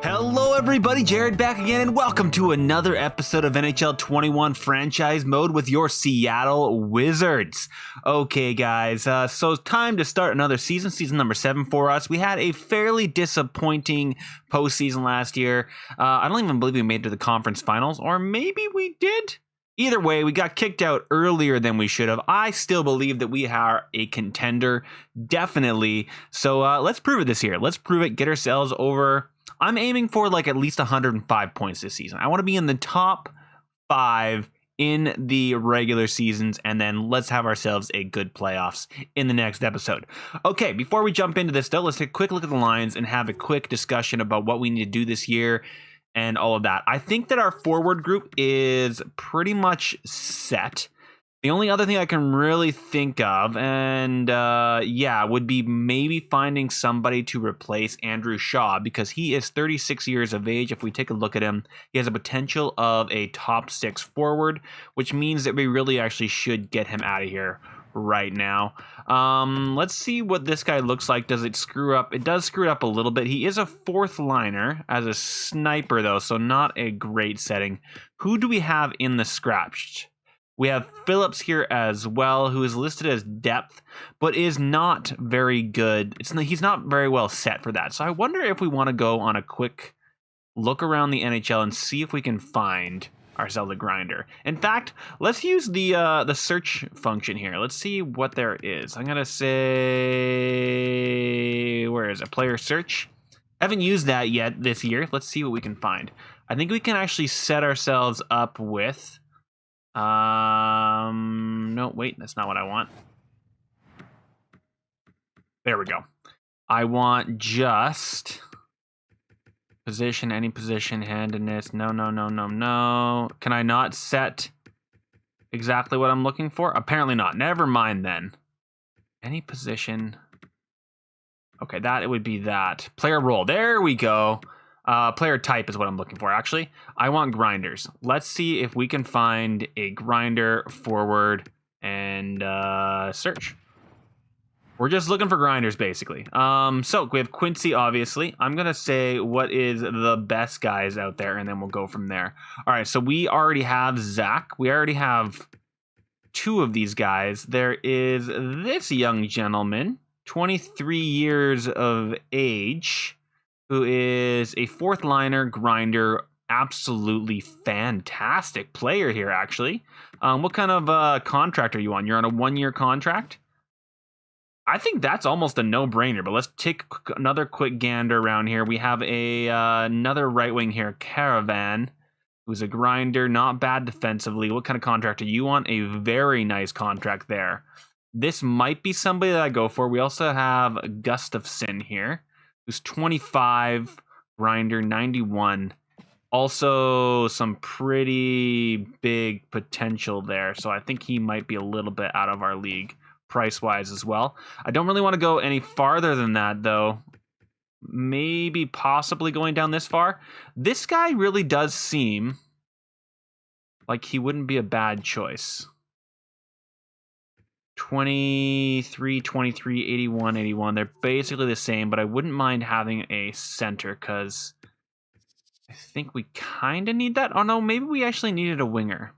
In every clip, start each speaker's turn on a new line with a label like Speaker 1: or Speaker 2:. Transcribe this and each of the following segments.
Speaker 1: Hello everybody, Jared back again, and welcome to another episode of NHL 21 Franchise Mode with your Seattle Wizards. Okay guys, so it's time to start another season number 7 for us. We had a fairly disappointing postseason last year. I don't even believe we made it to the conference finals, or maybe we did? Either way, we got kicked out earlier than we should have. I still believe that we are a contender, definitely. So let's prove it this year. Let's prove it, get ourselves over. I'm aiming for like at least 105 points this season. I want to be in the top 5 in the regular seasons, and then let's have ourselves a good playoffs in the next episode. Okay, before we jump into this though, let's take a quick look at the lines and have a quick discussion about what we need to do this year and all of that. I think that our forward group is pretty much set. The only other thing I can really think of, and would be maybe finding somebody to replace Andrew Shaw, because he is 36 years of age. If we take a look at him, he has a potential of a top 6 forward, which means that we really actually should get him out of here right now. Let's see what this guy looks like. Does it screw up? It does screw it up a little bit. He is a 4th liner as a sniper though, so not a great setting. Who do we have in the scratched? We have Phillips here as well, who is listed as depth, but is not very good. He's not very well set for that. So I wonder if we want to go on a quick look around the NHL and see if we can find ourselves a grinder. In fact, let's use the search function here. Let's see what there is. I'm gonna say, where is it? Player search. Haven't used that yet this year. Let's see what we can find. I think we can actually set ourselves up with. No, wait, that's not what I want. There we go. I want just position, any position, handedness. No. Can I not set exactly what I'm looking for? Apparently not. Never mind then. Any position. Okay, it would be that. Player role. There we go. Player type is what I'm looking for, actually. I want grinders. Let's see if we can find a grinder forward and search. We're just looking for grinders, basically. So we have Quincy, obviously. I'm going to say what is the best guys out there, and then we'll go from there. All right, so we already have Zach. We already have 2 of these guys. There is this young gentleman, 23 years of age, who is a 4th liner grinder. Absolutely fantastic player here, actually. What kind of contract are you on? You're on a 1-year contract? I think that's almost a no-brainer, but let's take another quick gander around here. We have another right wing here, Caravan, who's a grinder, not bad defensively. What kind of contract are you on? A very nice contract there. This might be somebody that I go for. We also have Gustafson here, who's 25, grinder, 91. Also some pretty big potential there, so I think he might be a little bit out of our league price-wise as well. I don't really want to go any farther than that, though. Maybe possibly going down this far. This guy really does seem like he wouldn't be a bad choice. 23, 81, 81. They're basically the same, but I wouldn't mind having a center because I think we kind of need that. Oh, no, maybe we actually needed a winger.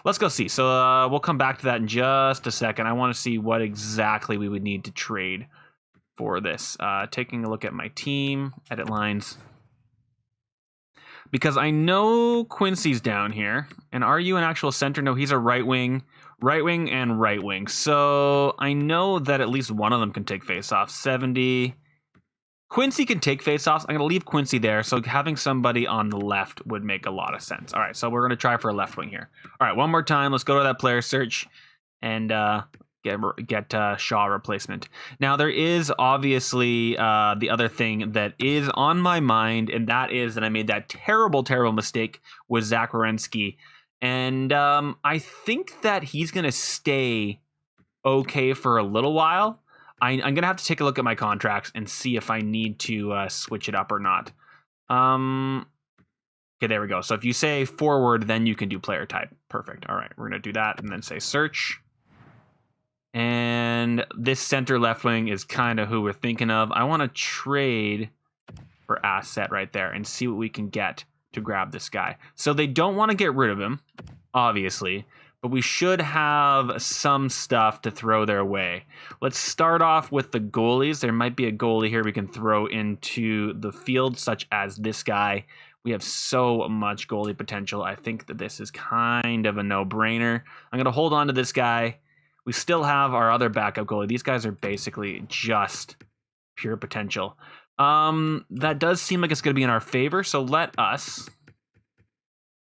Speaker 1: Let's go see. So we'll come back to that in just a second. I want to see what exactly we would need to trade for this. Taking a look at my team, edit lines. Because I know Quincy's down here. And are you an actual center? No, he's a right wing and right wing. So I know that at least one of them can take faceoffs. 70. Quincy can take faceoffs. I'm going to leave Quincy there. So having somebody on the left would make a lot of sense. All right, so we're going to try for a left wing here. All right, one more time. Let's go to that player search and get Shaw replacement. Now, there is obviously the other thing that is on my mind, and that is that I made that terrible mistake with Zach Werenski. And I think that he's going to stay okay for a little while. I'm going to have to take a look at my contracts and see if I need to switch it up or not. Okay, there we go. So if you say forward, then you can do player type. Perfect. All right, we're going to do that and then say search. And this center left wing is kind of who we're thinking of. I want to trade for asset right there and see what we can get to grab this guy. So they don't want to get rid of him, obviously, but we should have some stuff to throw their way. Let's start off with the goalies. There might be a goalie here we can throw into the field, such as this guy. We have so much goalie potential. I think that this is kind of a no-brainer. I'm going to hold on to this guy. We still have our other backup goalie. These guys are basically just pure potential. That does seem like it's going to be in our favor, so let us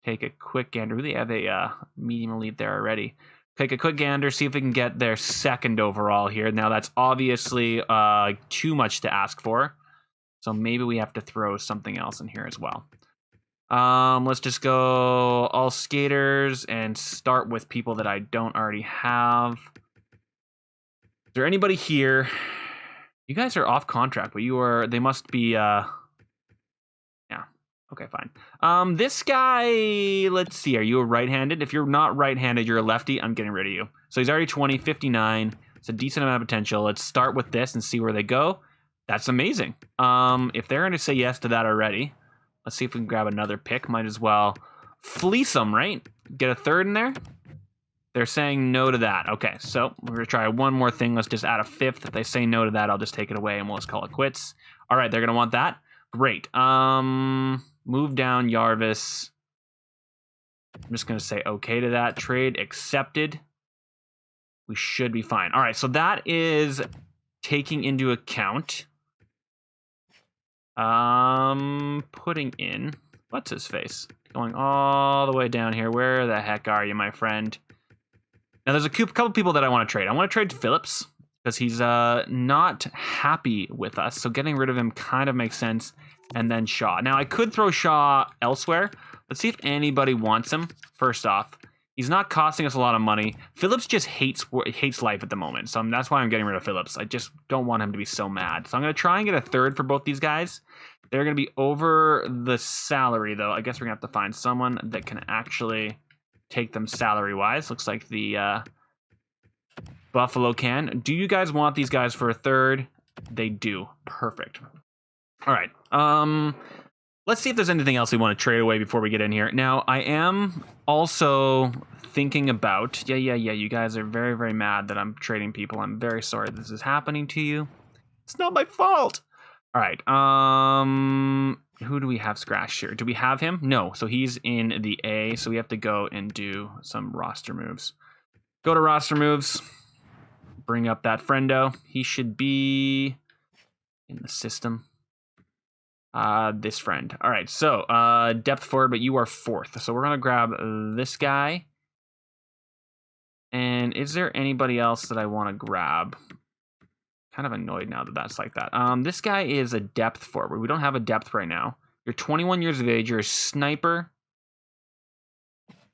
Speaker 1: take a quick gander. They have a medium elite there already. Take a quick gander, see if we can get their second overall here. Now, that's obviously too much to ask for, so maybe we have to throw something else in here as well. Let's just go all skaters and start with people that I don't already have. Is there anybody here? You guys are off contract, but they must be, yeah. Okay, fine. This guy, let's see, are you a right-handed? If you're not right-handed, you're a lefty, I'm getting rid of you. So he's already 20, 59. It's a decent amount of potential. Let's start with this and see where they go. That's amazing. If they're going to say yes to that already, let's see if we can grab another pick. Might as well fleece them, right? Get a third in there. They're saying no to that. Okay, so we're going to try one more thing. Let's just add a fifth. If they say no to that, I'll just take it away and we'll just call it quits. All right, they're going to want that. Great. Move down Jarvis. I'm just going to say okay to that. Trade accepted. We should be fine. All right, so that is taking into account putting in, what's his face? Going all the way down here. Where the heck are you, my friend? Now, there's a couple people that I want to trade. I want to trade Phillips because he's not happy with us. So getting rid of him kind of makes sense. And then Shaw. Now, I could throw Shaw elsewhere. Let's see if anybody wants him. First off, he's not costing us a lot of money. Phillips just hates life at the moment. So that's why I'm getting rid of Phillips. I just don't want him to be so mad. So I'm going to try and get a third for both these guys. They're going to be over the salary, though. I guess we're going to have to find someone that can actually take them salary-wise. Looks like the Buffalo can. Do you guys want these guys for a third? They do. Perfect. All right. Let's see if there's anything else we want to trade away before we get in here. Now, I am also thinking about... Yeah, you guys are very, very mad that I'm trading people. I'm very sorry this is happening to you. It's not my fault. All right. Who do we have scratched here? Do we have him? No. So he's in the A. So we have to go and do some roster moves. Go to roster moves. Bring up that friendo. He should be in the system. This friend. All right. So depth forward, but you are fourth. So we're going to grab this guy. And is there anybody else that I want to grab? Kind of annoyed now that that's like that. This guy is a depth forward. We don't have a depth right now. You're 21 years of age. You're a sniper.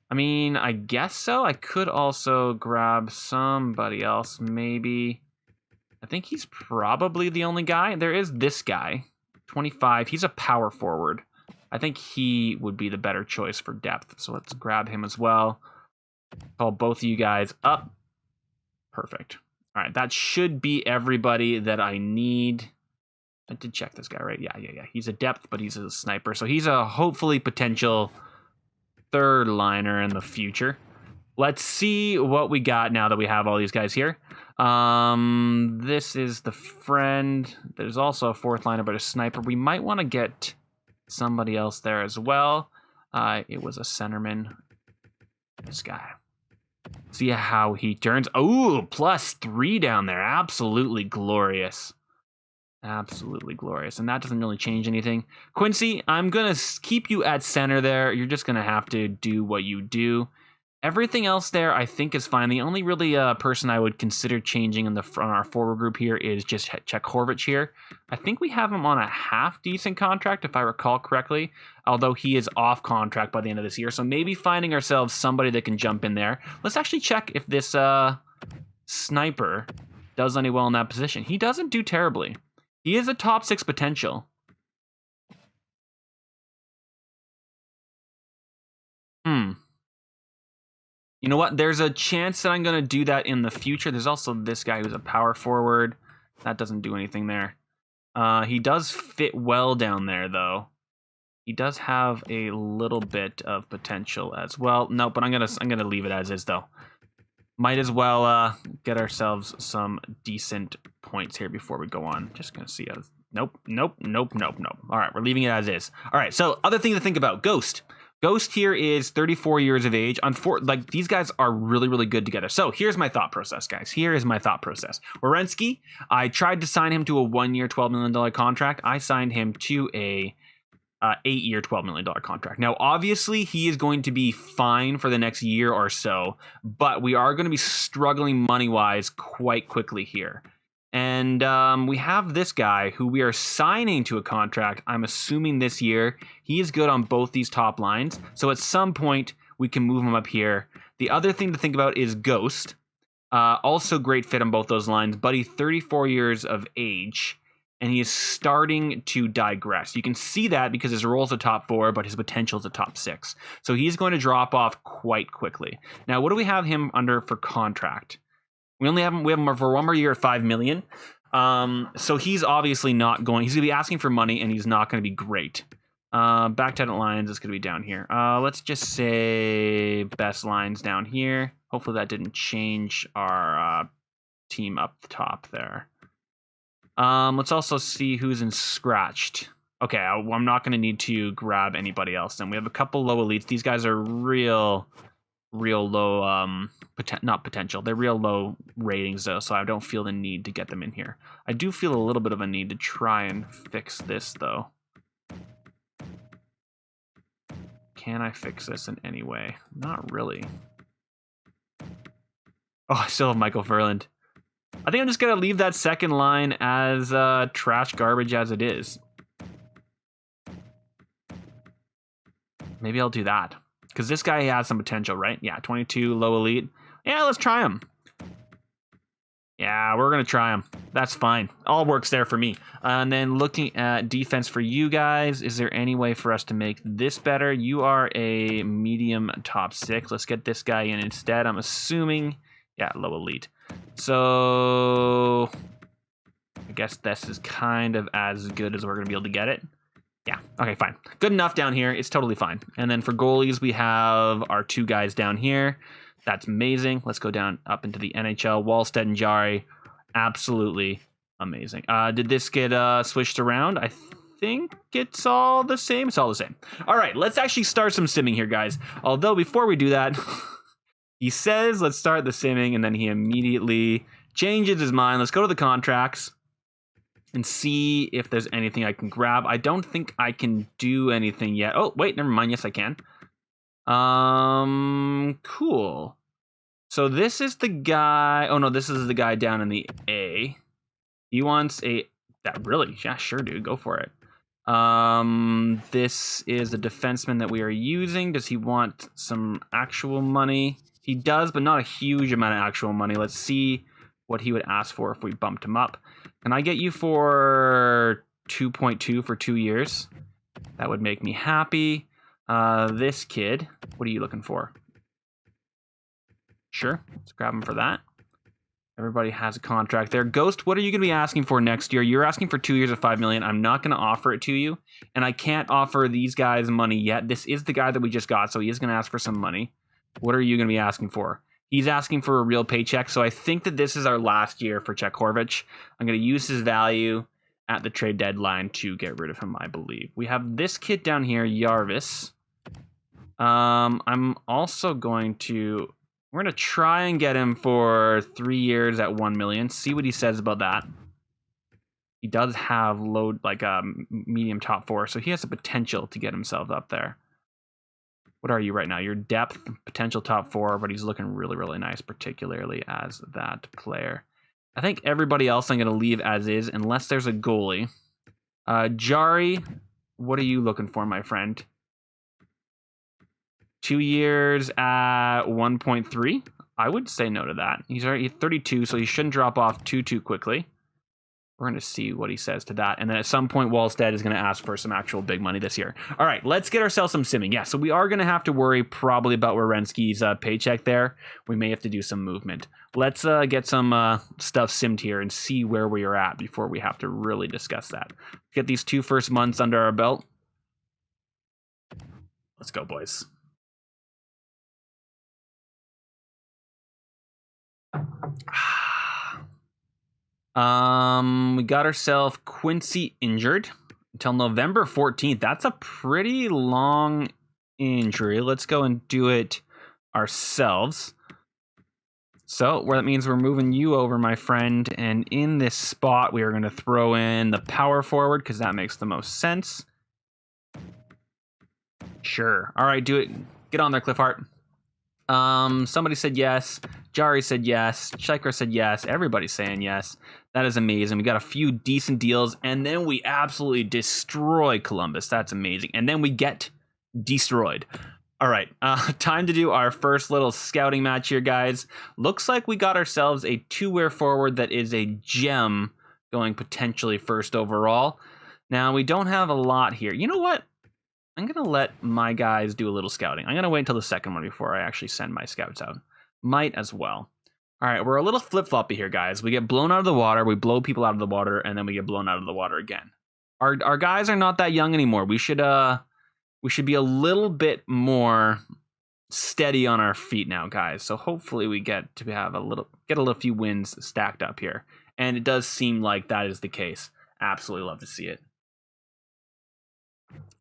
Speaker 1: I mean, I guess so. I could also grab somebody else, maybe. I think he's probably the only guy. There is this guy, 25. He's a power forward. I think he would be the better choice for depth. So let's grab him as well. Call both of you guys up. Perfect. All right, that should be everybody that I need. I did check this guy, right? Yeah. He's a depth, but he's a sniper. So he's a hopefully potential third liner in the future. Let's see what we got now that we have all these guys here. This is the friend. There's also a fourth liner, but a sniper. We might want to get somebody else there as well. It was a centerman. This guy. See how he turns. Oh, +3 down there. Absolutely glorious. Absolutely glorious. And that doesn't really change anything. Quincy, I'm going to keep you at center there. You're just going to have to do what you do. Everything else there, I think, is fine. The only really person I would consider changing on our forward group here is just Czech Horvich here. I think we have him on a half-decent contract, if I recall correctly, although he is off contract by the end of this year. So maybe finding ourselves somebody that can jump in there. Let's actually check if this sniper does any well in that position. He doesn't do terribly. He is a top 6 potential. You know what? There's a chance that I'm going to do that in the future. There's also this guy who's a power forward. That doesn't do anything there. He does fit well down there, though. He does have a little bit of potential as well. No, but I'm gonna leave it as is, though. Might as well get ourselves some decent points here before we go on. Just gonna see us. Nope. All right, we're leaving it as is. All right, so other thing to think about, Ghost. Ghost here is 34 years of age. Like, these guys are really, really good together. So here's my thought process, guys. Here is my thought process. Werenski, I tried to sign him to a 1-year, $12 million contract. I signed him to a 8-year, $12 million contract. Now, obviously, he is going to be fine for the next year or so, but we are going to be struggling money-wise quite quickly here. And we have this guy who we are signing to a contract, I'm assuming this year. He is good on both these top lines. So at some point, we can move him up here. The other thing to think about is Ghost. Also great fit on both those lines. Buddy, 34 years of age, and he is starting to digress. You can see that because his role is a top 4, but his potential is a top 6. So he's going to drop off quite quickly. Now, what do we have him under for contract? We have him for 1 more year at $5 million. So he's obviously not going. He's going to be asking for money, and he's not going to be great. Back tenant lines is going to be down here. Let's just say best lines down here. Hopefully that didn't change our team up the top there. Let's also see who's in scratched. Okay, I'm not going to need to grab anybody else. Then we have a couple low elites. These guys are real low, not potential. They're real low ratings, though, so I don't feel the need to get them in here. I do feel a little bit of a need to try and fix this, though. Can I fix this in any way? Not really. Oh, I still have Michael Furland. I think I'm just going to leave that second line as trash garbage as it is. Maybe I'll do that. Because this guy has some potential, right? Yeah, 22, low elite. Yeah, let's try him. Yeah, we're going to try him. That's fine. All works there for me. And then looking at defense for you guys, is there any way for us to make this better? You are a medium top 6. Let's get this guy in instead. I'm assuming, yeah, low elite. So I guess this is kind of as good as we're going to be able to get it. Yeah, okay, fine. Good enough down here. It's totally fine. And then for goalies, we have our 2 guys down here. That's amazing. Let's go down up into the NHL. Wallstedt and Jari, absolutely amazing. Did this get switched around? I think it's all the same. It's all the same. All right, let's actually start some simming here, guys. Although before we do that, he says let's start the simming, and then he immediately changes his mind. Let's go to the contracts and see if there's anything I can grab. I don't think I can do anything yet. Oh, wait, never mind. Yes, I can. Cool. So this is the guy. Oh, no, this is the guy down in the A. He wants a... That really? Yeah, sure, dude. Go for it. This is a defenseman that we are using. Does he want some actual money? He does, but not a huge amount of actual money. Let's see what he would ask for if we bumped him up. Can I get you for 2.2 for 2 years? That would make me happy. This kid, what are you looking for? Sure, let's grab him for that. Everybody has a contract there. Ghost, what are you going to be asking for next year? You're asking for 2 years of $5 million. I'm not going to offer it to you, and I can't offer these guys money yet. This is the guy that we just got, so he is going to ask for some money. What are you going to be asking for? He's asking for a real paycheck, so I think that this is our last year for Chekhorvich. I'm going to use his value at the trade deadline to get rid of him, I believe. We have this kid down here, Jarvis. I'm also going to... We're going to try and get him for 3 years at $1 million. See what he says about that. He does have low, like a medium top 4, so he has the potential to get himself up there. What are you right now? Your depth, potential top 4, but he's looking really, really nice, particularly as that player. I think everybody else I'm going to leave as is, unless there's a goalie. Jari, what are you looking for, my friend? 2 years at 1.3? I would say no to that. He's already 32, so he shouldn't drop off too quickly. We're going to see what he says to that. And then at some point, Wallstead is going to ask for some actual big money this year. All right, let's get ourselves some simming. Yeah, so we are going to have to worry probably about Werenski's paycheck there. We may have to do some movement. Let's get some stuff simmed here and see where we are at before we have to really discuss that. Get these 2 first months under our belt. Let's go, boys. We got ourselves Quincy injured until November 14th. That's a pretty long injury. Let's go and do it ourselves. So that means we're moving you over, my friend. And in this spot, we are going to throw in the power forward because that makes the most sense. Sure. All right, do it. Get on there, Cliffhart. Somebody said yes. Jari said yes. Shikra said yes. Everybody's saying yes. That is amazing. We got a few decent deals, and then we absolutely destroy Columbus. That's amazing. And then we get destroyed. All right, time to do our first little scouting match here, guys. Looks like we got ourselves a 2-way forward that is a gem going potentially first overall. Now, we don't have a lot here. You know what? I'm going to let my guys do a little scouting. I'm going to wait until the second one before I actually send my scouts out. Might as well. All right, we're a little flip-floppy here, guys. We get blown out of the water, we blow people out of the water, and then we get blown out of the water again. Our guys are not that young anymore. We should be a little bit more steady on our feet now, guys. So hopefully we get to have a little few wins stacked up here. And it does seem like that is the case. Absolutely love to see it.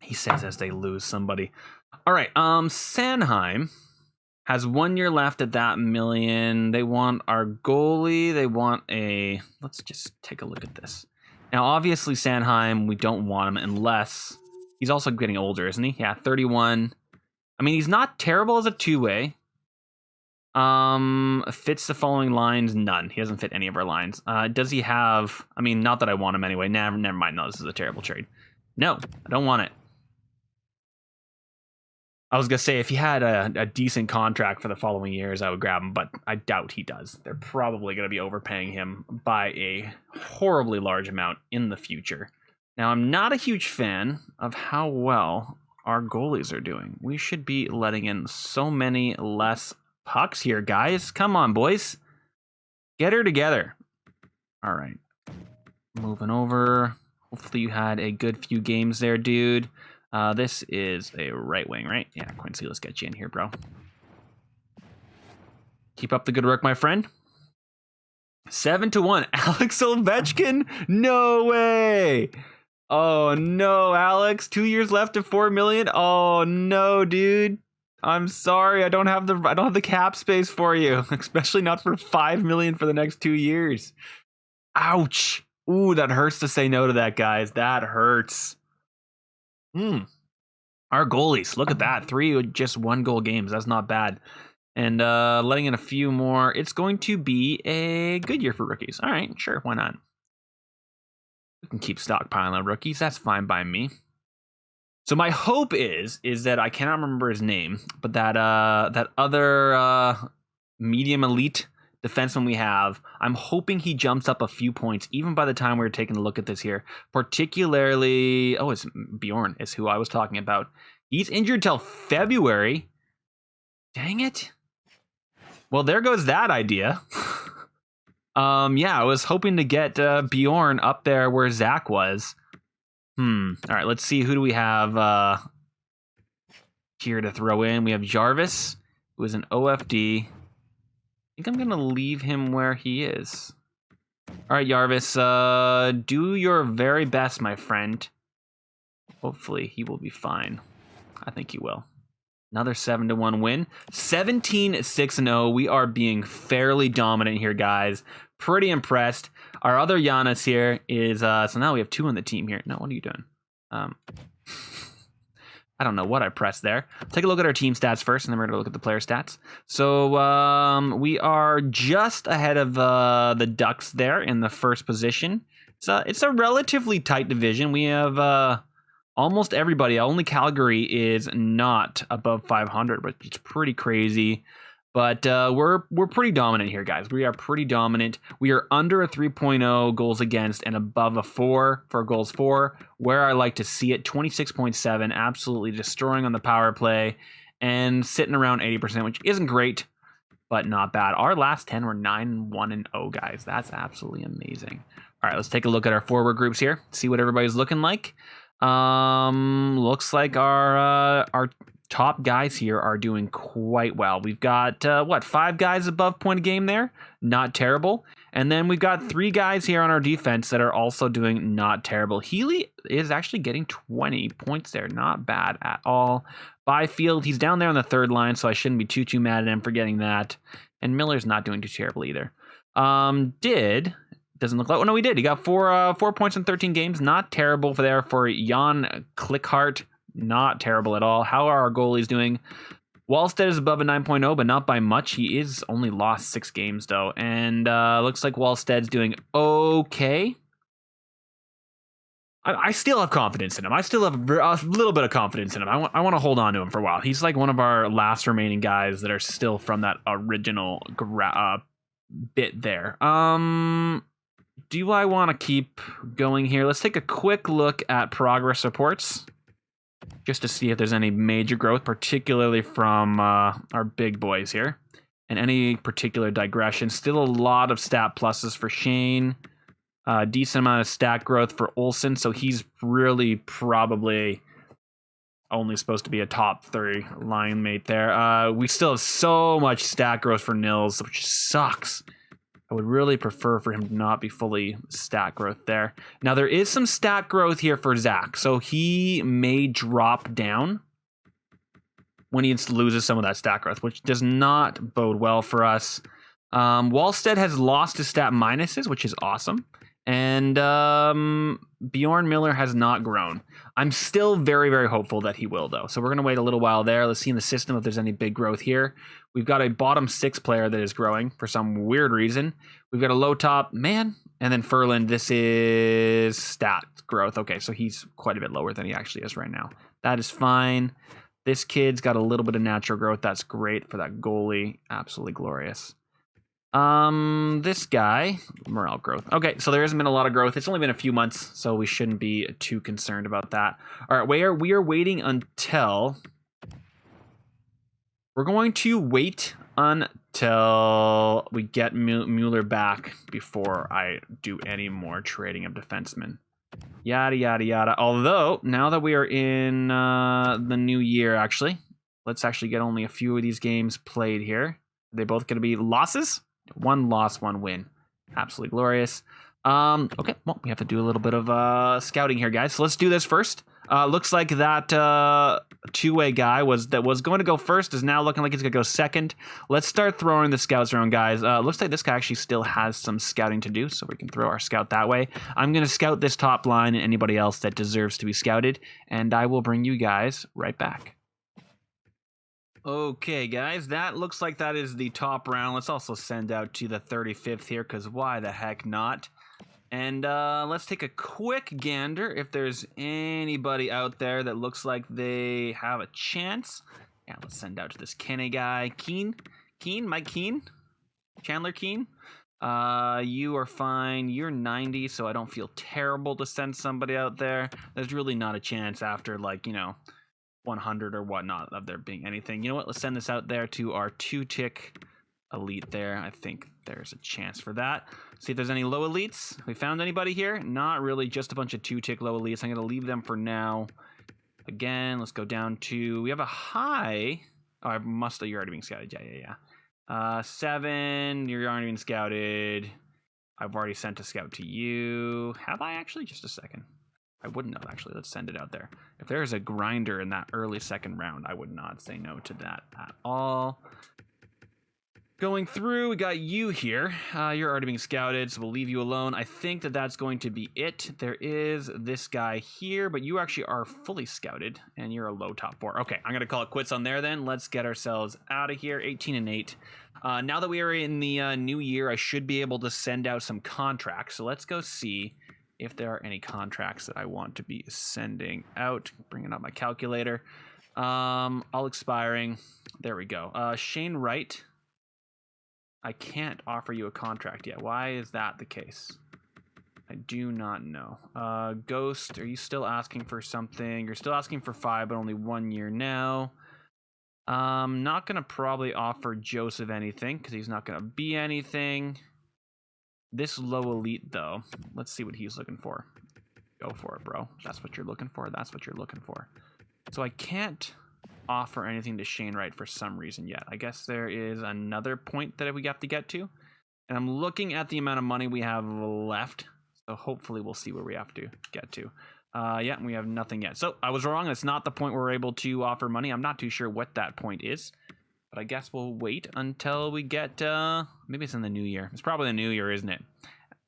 Speaker 1: He says as they lose somebody. All right, Sanheim has 1 year left at that million. They want our goalie. They want let's just take a look at this. Now, obviously, Sanheim, we don't want him unless he's also getting older, isn't he? Yeah, 31. I mean, he's not terrible as a 2-way. Fits the following lines? None. He doesn't fit any of our lines. Does he have... I mean, not that I want him anyway. Never mind. No, this is a terrible trade. No, I don't want it. I was going to say, if he had a decent contract for the following years, I would grab him, but I doubt he does. They're probably going to be overpaying him by a horribly large amount in the future. Now, I'm not a huge fan of how well our goalies are doing. We should be letting in so many less pucks here, guys. Come on, boys. Get her together. All right. Moving over. Hopefully you had a good few games there, dude. This is a right wing, right? Yeah, Quincy, let's get you in here, bro. Keep up the good work, my friend. 7-1. Alex Ovechkin? No way. Oh, no, Alex. 2 years left of $4 million. Oh, no, dude. I'm sorry. I don't have the cap space for you, especially not for $5 million for the next 2 years. Ouch. Ooh, that hurts to say no to that, guys. That hurts. Our goalies, look at that. 3 just 1-goal games. That's not bad. And letting in a few more. It's going to be a good year for rookies. All right, sure, why not? We can keep stockpiling rookies. That's fine by me. So my hope is that I cannot remember his name, but that other medium elite defenseman we have, I'm hoping he jumps up a few points, even by the time we're taking a look at this here. Particularly, it's Bjorn is who I was talking about. He's injured till February. Dang it. Well, there goes that idea. Yeah, I was hoping to get Bjorn up there where Zach was. All right, let's see. Who do we have here to throw in? We have Jarvis, who is an OFD. I think I'm going to leave him where he is. All right, Jarvis, do your very best, my friend. Hopefully, he will be fine. I think he will. Another 7-1 win. 17-6-0. We are being fairly dominant here, guys. Pretty impressed. Our other Giannis here is... so now we have 2 on the team here. No, what are you doing? I don't know what I pressed there. Take a look at our team stats first, and then we're going to look at the player stats. So we are just ahead of the Ducks there in the first position. It's a relatively tight division. We have almost everybody. Only Calgary is not above 500, but it's pretty crazy. But we're pretty dominant here, guys. We are pretty dominant. We are under a 3.0 goals against and above a 4 for goals for, where I like to see it. 26.7, absolutely destroying on the power play and sitting around 80%, which isn't great, but not bad. Our last 10 were 9-1-0, guys. That's absolutely amazing. All right, let's take a look at our forward groups here. See what everybody's looking like. Looks like our top guys here are doing quite well. We've got, 5 guys above point a game there? Not terrible. And then we've got 3 guys here on our defense that are also doing not terrible. Healy is actually getting 20 points there. Not bad at all. Byfield, he's down there on the third line, so I shouldn't be too mad at him for getting that. And Miller's not doing too terrible either. Doesn't look like... Oh, no, he did. He got 4 points in 13 games. Not terrible for Jan Klickhart. Not terrible at all. How are our goalies doing? Wallstedt is above a 9.0, but not by much. He is only lost 6 games, though. And looks like Wallsted's doing okay. I still have confidence in him. I still have a little bit of confidence in him. I want to hold on to him for a while. He's like one of our last remaining guys that are still from that original bit there. Do I want to keep going here? Let's take a quick look at progress reports, just to see if there's any major growth, particularly from our big boys here, and any particular digression. Still a lot of stat pluses for Shane. Decent amount of stat growth for Olsen, so he's really probably only supposed to be a top 3 line mate there. We still have so much stat growth for Nils, which sucks. I would really prefer for him to not be fully stat growth there. Now, there is some stat growth here for Zach, so he may drop down when he loses some of that stat growth, which does not bode well for us. Wallstedt has lost his stat minuses, which is awesome. And Bjorn Miller has not grown. I'm still very, very hopeful that he will, though. So we're going to wait a little while there. Let's see in the system if there's any big growth here. We've got a bottom 6 player that is growing for some weird reason. We've got a low top man. And then Ferland, this is stat growth. Okay, so he's quite a bit lower than he actually is right now. That is fine. This kid's got a little bit of natural growth. That's great for that goalie. Absolutely glorious. This guy, morale growth. Okay, so there hasn't been a lot of growth. It's only been a few months, so we shouldn't be too concerned about that. All right, we are waiting until... We're going to wait until we get Mueller back before I do any more trading of defensemen. Yada, yada, yada. Although, now that we are in the new year, actually, let's actually get only a few of these games played here. Are they both going to be losses? 1 loss, 1 win. Absolutely glorious. Okay, well, we have to do a little bit of scouting here, guys. So let's do this first. Looks like that two-way guy that was going to go first is now looking like he's going to go second. Let's start throwing the scouts around, guys. Looks like this guy actually still has some scouting to do, so we can throw our scout that way. I'm going to scout this top line and anybody else that deserves to be scouted, and I will bring you guys right back. Okay, guys, that looks like that is the top round. Let's also send out to the 35th here, because why the heck not? And let's take a quick gander if there's anybody out there that looks like they have a chance. Yeah, let's send out to this Kenny guy. Mike Keene? Chandler Keene? You are fine. You're 90, so I don't feel terrible to send somebody out there. There's really not a chance after, 100 or whatnot of there being anything. You know what? Let's send this out there to our 2-tick elite there. I think there's a chance for that. See if there's any low elites. We found anybody here? Not really, just a bunch of 2-tick low elites. I'm going to leave them for now. Again, let's go down to... We have a high... Oh, you're already being scouted. Yeah. 7, you're already being scouted. I've already sent a scout to you. Have I actually? Just a second. I wouldn't have, actually. Let's send it out there. If there's a grinder in that early second round, I would not say no to that at all. Going through, we got you here. You're already being scouted, so we'll leave you alone. I think that that's going to be it. There is this guy here, but you actually are fully scouted, and you're a low top 4. Okay, I'm going to call it quits on there then. Let's get ourselves out of here. 18-8. Now that we are in the new year, I should be able to send out some contracts. So let's go see if there are any contracts that I want to be sending out. Bringing up my calculator. All expiring. There we go. Shane Wright. I can't offer you a contract yet. Why is that the case? I do not know. Ghost, are you still asking for something? You're still asking for 5, but only 1 year now. Not going to probably offer Joseph anything because he's not going to be anything. This low elite, though, let's see what he's looking for. Go for it, bro. That's what you're looking for. That's what you're looking for. So I can't offer anything to Shane Wright for some reason yet. I guess there is another point that we have to get to. And I'm looking at the amount of money we have left. So hopefully we'll see where we have to get to. Yeah, we have nothing yet. So I was wrong. It's not the point where we're able to offer money. I'm not too sure what that point is. But I guess we'll wait until we get... maybe it's in the new year. It's probably the new year, isn't it?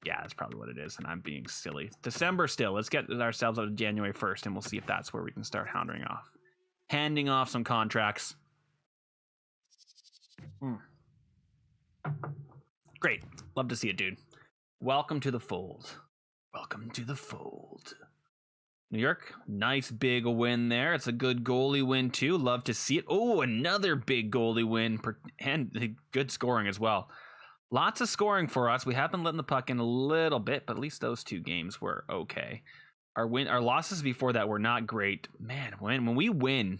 Speaker 1: Yeah, that's probably what it is, and I'm being silly. December still. Let's get ourselves up to January 1st, and we'll see if that's where we can start handing off some contracts. Great. Love to see it, dude. Welcome to the fold. Welcome to the fold. New York, nice big win there. It's a good goalie win, too. Love to see it. Oh, another big goalie win, and good scoring as well. Lots of scoring for us. We have been letting the puck in a little bit, but at least those 2 games were okay. Our losses before that were not great. Man, when we win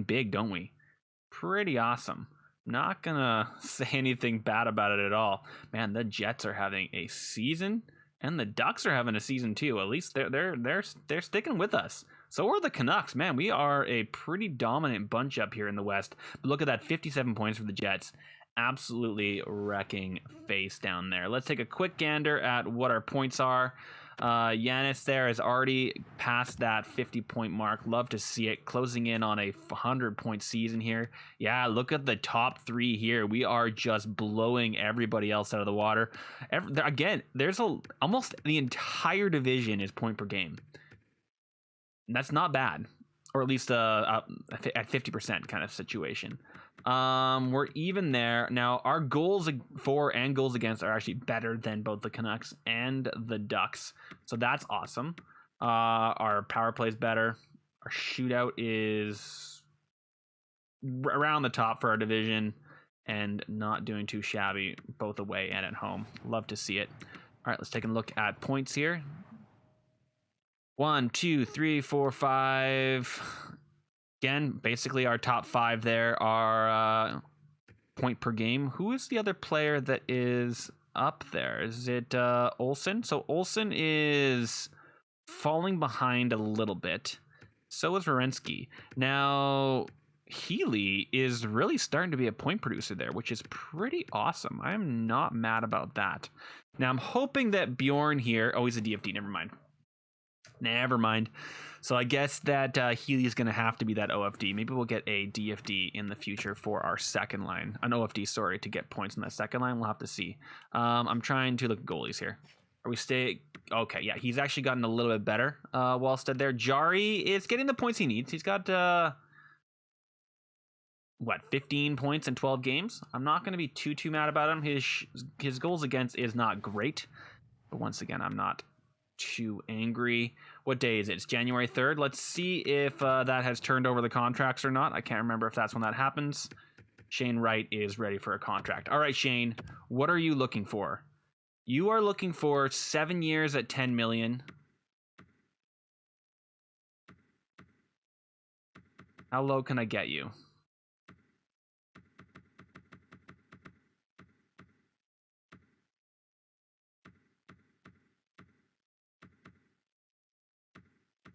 Speaker 1: big, don't we? Pretty awesome. Not gonna say anything bad about it at all. Man, the Jets are having a season, and the Ducks are having a season too. At least they're sticking with us. So are the Canucks. Man, we are a pretty dominant bunch up here in the West. But look at that, 57 points for the Jets. Absolutely wrecking face down there. Let's take a quick gander at what our points are. Giannis there has already passed that 50-point mark. Love to see it. Closing in on a 100-point season here. Yeah, look at the top 3 here. We are just blowing everybody else out of the water. Again, there's almost the entire division is point per game. And that's not bad. Or at least at 50% kind of situation. We're even there. Now, our goals for and goals against are actually better than both the Canucks and the Ducks. So that's awesome. Our power play is better. Our shootout is around the top for our division and not doing too shabby both away and at home. Love to see it. All right, let's take a look at points here. 1, 2, 3, 4, 5. Again, basically our top 5 there are point per game. Who is the other player that is up there? Is it Olsen? So Olsen is falling behind a little bit. So is Werenski. Now, Healy is really starting to be a point producer there, which is pretty awesome. I'm not mad about that. Now, I'm hoping that Bjorn here... Oh, he's a DFD. Never mind. So I guess that Healy is going to have to be that OFD. Maybe we'll get a DFD in the future for our second line. An OFD, sorry, to get points in that second line. We'll have to see. I'm trying to look at goalies here. Are we stay? Okay, yeah, he's actually gotten a little bit better while stood there. Jari is getting the points he needs. He's got, 15 points in 12 games? I'm not going to be too mad about him. His goals against is not great. But once again, I'm not too angry. What day is it? It's January 3rd. Let's see if that has turned over the contracts or not. I can't remember if that's when that happens. Shane Wright is ready for a contract. All right, Shane, what are you looking for? You are looking for 7 years at $10 million. How low can I get you?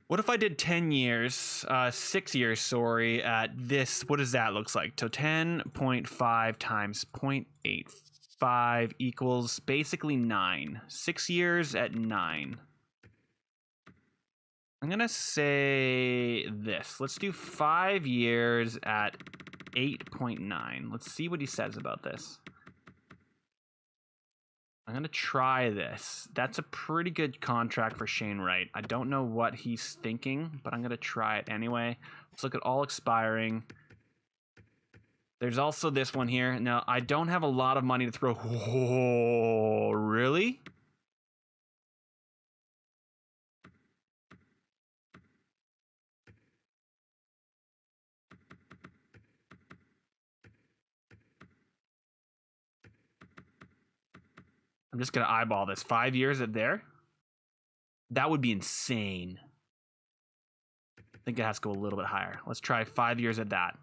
Speaker 1: What if I did 10 years, 6 years, sorry, at this, what does that look like? So 10.5 times 0.85 equals basically 9. 6 years at 9. I'm going to say this. Let's do 5 years at 8.9. Let's see what he says about this. I'm going to try this. That's a pretty good contract for Shane Wright. I don't know what he's thinking, but I'm going to try it anyway. Let's look at all expiring. There's also this one here. Now, I don't have a lot of money to throw. Oh, really? I'm just going to eyeball this. 5 years at there? That would be insane. I think it has to go a little bit higher. Let's try 5 years at that.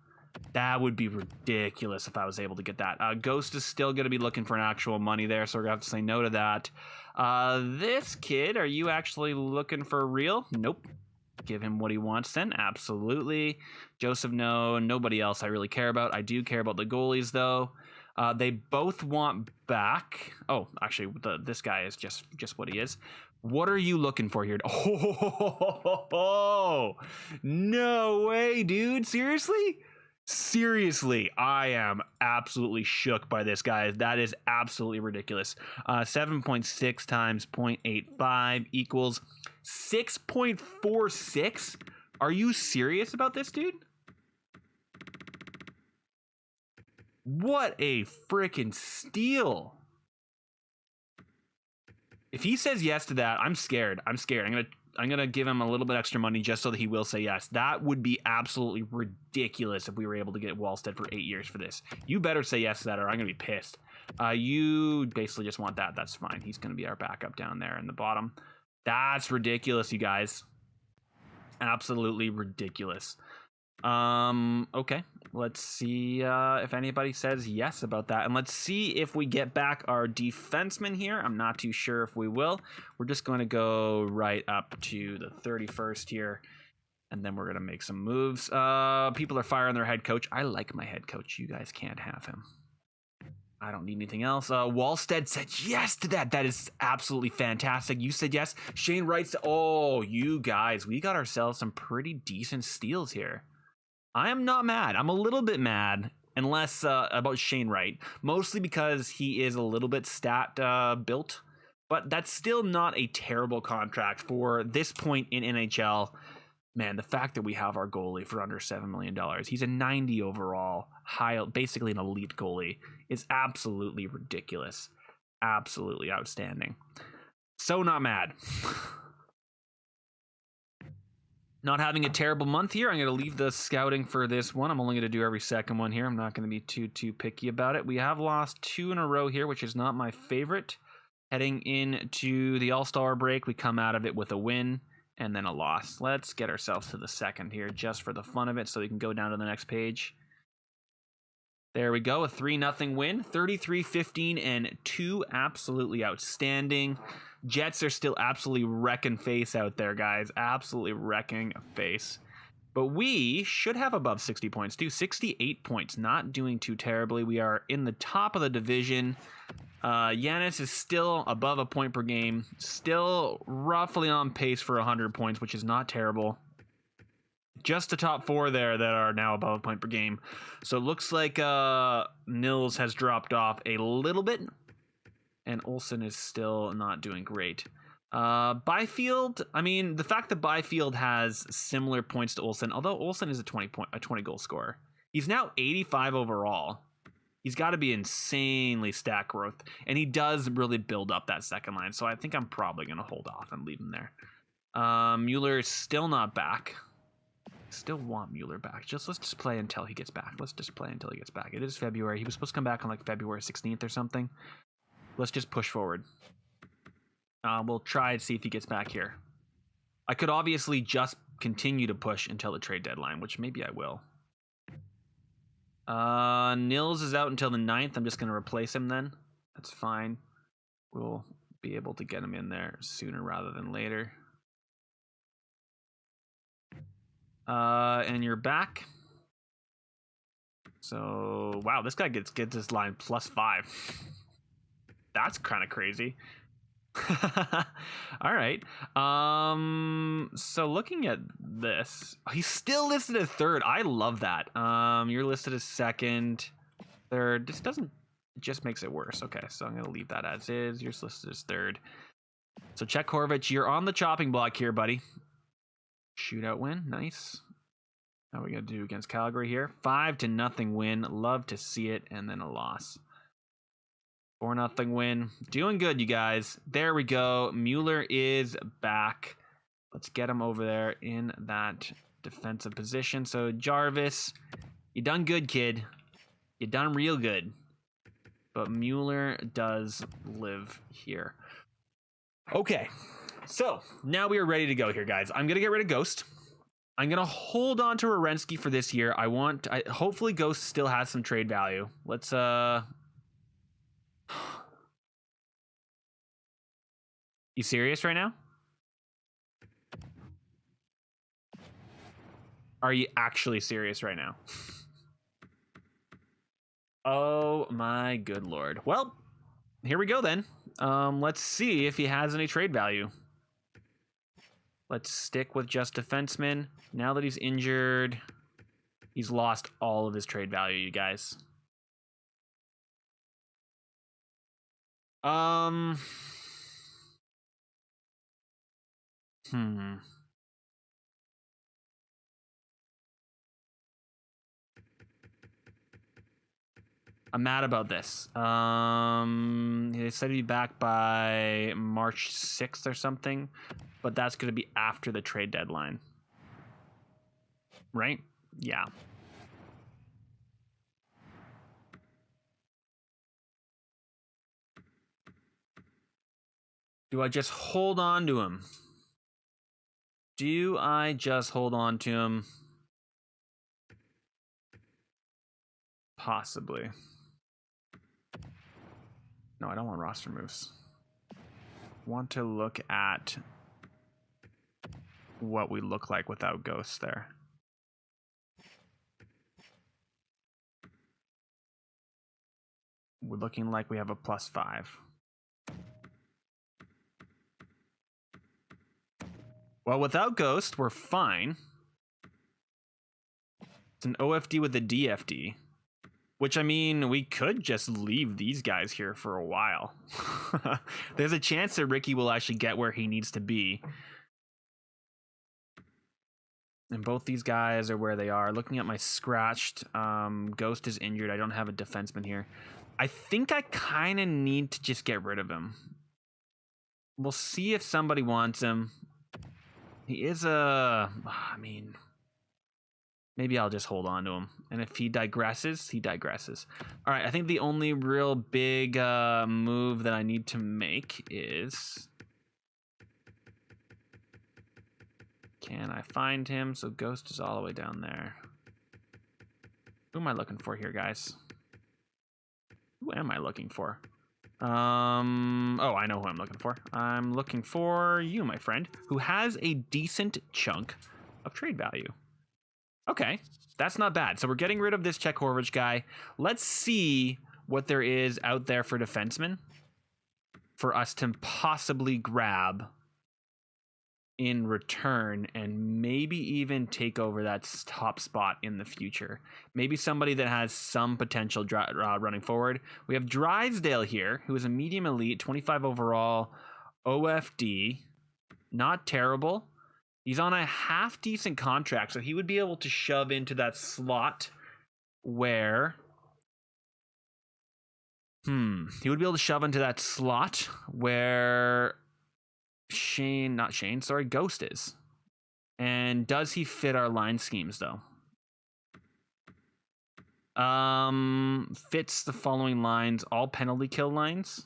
Speaker 1: That would be ridiculous if I was able to get that. Ghost is still going to be looking for an actual money there, so we're going to have to say no to that. This kid, are you actually looking for real? Nope. Give him what he wants then. Absolutely. Joseph, no. Nobody else I really care about. I do care about the goalies, though. They both want back. Oh, actually, this guy is just what he is. What are you looking for here? Oh, no way, dude. Seriously? Seriously, I am absolutely shook by this, guys. That is absolutely ridiculous. 7.6 times 0.85 equals 6.46. Are you serious about this, dude? What a freaking steal. If he says yes to that, I'm scared. I'm gonna give him a little bit extra money just so that he will say yes. That would be absolutely ridiculous if we were able to get Wallstead for 8 years for this. You better say yes to that or I'm gonna be pissed. You basically just want that. That's fine. He's gonna be our backup down there in the bottom. That's ridiculous, you guys. Absolutely ridiculous. Okay, let's see if anybody says yes about that, and let's see if we get back our defenseman here. I'm not too sure if we will. We're just going to go right up to the 31st here, and then we're going to make some moves. People are firing their head coach. I like my head coach. You guys can't have him. I don't need anything else. Wallstead said yes to that. That is absolutely fantastic. You said yes. Shane writes, oh, you guys, we got ourselves some pretty decent steals here. I am not mad. I'm a little bit mad, unless about Shane Wright, mostly because he is a little bit stat built, but that's still not a terrible contract for this point in NHL. Man, the fact that we have our goalie for under $7 million, he's a 90 overall, basically an elite goalie, is absolutely ridiculous. Absolutely outstanding. So not mad. Not having a terrible month here. I'm going to leave the scouting for this one. I'm only going to do every second one here. I'm not going to be too picky about it. We have lost 2 in a row here, which is not my favorite. Heading into the All-Star break, we come out of it with a win and then a loss. Let's get ourselves to the second here just for the fun of it so we can go down to the next page. There we go, a 3-0 win. 33-15 and 2. Absolutely outstanding. Jets are still absolutely wrecking face out there, guys. Absolutely wrecking face. But we should have above 60 points, too. 68 points. Not doing too terribly. We are in the top of the division. Giannis is still above a point per game. Still roughly on pace for 100 points, which is not terrible. Just the top 4 there that are now above a point per game. So it looks like Nils has dropped off a little bit. And Olsen is still not doing great. Byfield, I mean, the fact that Byfield has similar points to Olsen, although Olsen is a 20 goal scorer. He's now 85 overall. He's got to be insanely stat growth. And he does really build up that second line. So I think I'm probably going to hold off and leave him there. Mueller is still not back. Still want Mueller back. Let's just play until he gets back. Let's just play until he gets back. It is February. He was supposed to come back on like February 16th or something. Let's just push forward. We'll try to see if he gets back here. I could obviously just continue to push until the trade deadline, which maybe I will. Nils is out until the 9th. I'm just going to replace him then. That's fine. We'll be able to get him in there sooner rather than later. And you're back. So, wow, this guy gets this line +5. That's kind of crazy. All right. So looking at this, he's still listed as 3rd. I love that. You're listed as 2nd, 3rd. This doesn't, it just makes it worse. Okay, so I'm going to leave that as is. You're listed as 3rd. So Czech Horvich, you're on the chopping block here, buddy. Shootout win. Nice. How are we going to do against Calgary here? 5-0 win. Love to see it. And then a loss. 4-0 win. Doing good, you guys. There we go. Mueller is back. Let's get him over there in that defensive position. So Jarvis, you done good, kid. You done real good. but Mueller does live here. Okay, so now we are ready to go here, guys. I'm going to get rid of Ghost. I'm going to hold on to Werenski for this year. Hopefully Ghost still has some trade value. Let's, You serious right now? Are you actually serious right now? Oh my good lord. Well, here we go then. Let's see if he has any trade value. Let's stick with just defenseman. Now that he's injured, he's lost all of his trade value, you guys. I'm mad about this. They said he'd be back by March 6th or something, but that's going to be after the trade deadline. Right? Yeah. Do I just hold on to him? Do I just hold on to him? Possibly. No, I don't want roster moves. I want to look at what we look like without Ghosts there. We're looking like we have a +5. Well, without Ghost, we're fine. It's an OFD with a DFD. Which, I mean, we could just leave these guys here for a while. There's a chance that Ricky will actually get where he needs to be. And both these guys are where they are. Looking at my scratched, Ghost is injured. I don't have a defenseman here. I think I kind of need to just get rid of him. We'll see if somebody wants him. He is I mean... Maybe I'll just hold on to him. And if he digresses, he digresses. All right, I think the only real big move that I need to make is... Can I find him? So Ghost is all the way down there. Who am I looking for here, guys? Who am I looking for? Oh, I know who I'm looking for. I'm looking for you, my friend, who has a decent chunk of trade value. Okay, that's not bad. So we're getting rid of this Czech Horvich guy. Let's see what there is out there for defensemen for us to possibly grab in return and maybe even take over that top spot in the future. Maybe somebody that has some potential running forward. We have Drysdale here, who is a medium elite, 25 overall, OFD. Not terrible. He's on a half decent contract, so he would be able to shove into that slot where... He would be able to shove into that slot where Ghost is. And does he fit our line schemes, though? Fits the following lines, all penalty kill lines.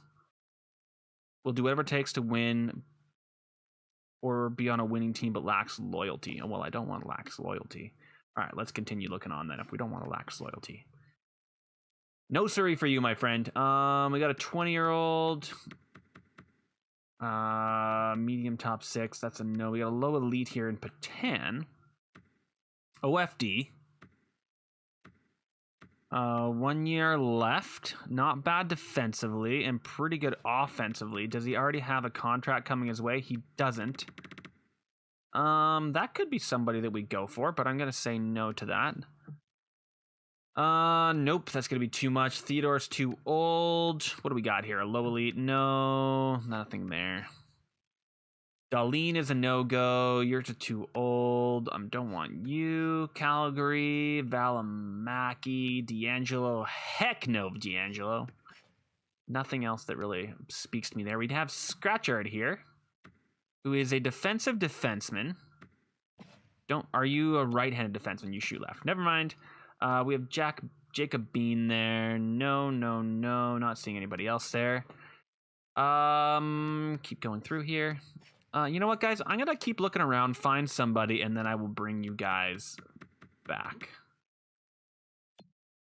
Speaker 1: We'll do whatever it takes to win... or be on a winning team but lacks loyalty. Well, I don't want lacks loyalty. All right, let's continue looking on then if we don't want to lack loyalty. No sorry for you, my friend. We got a 20-year-old. Medium top 6. That's a no. We got a low elite here in Patan. OFD. 1 year left. Not bad defensively and pretty good offensively. Does he already have a contract coming his way? He doesn't. That could be somebody that we go for, but I'm going to say no to that. Nope, that's going to be too much. Theodore's too old. What do we got here? A low elite? No, nothing there. Darlene is a no-go. You're too old. Don't want you. Calgary, Valimaki, D'Angelo. Heck no, D'Angelo. Nothing else that really speaks to me there. We'd have Scratchard here, who is a defensive defenseman. Are you a right-handed defenseman? You shoot left. Never mind. We have Jacob Bean there. No, no, no. Not seeing anybody else there. Keep going through here. You know what, guys? I'm gonna keep looking around, find somebody, and then I will bring you guys back.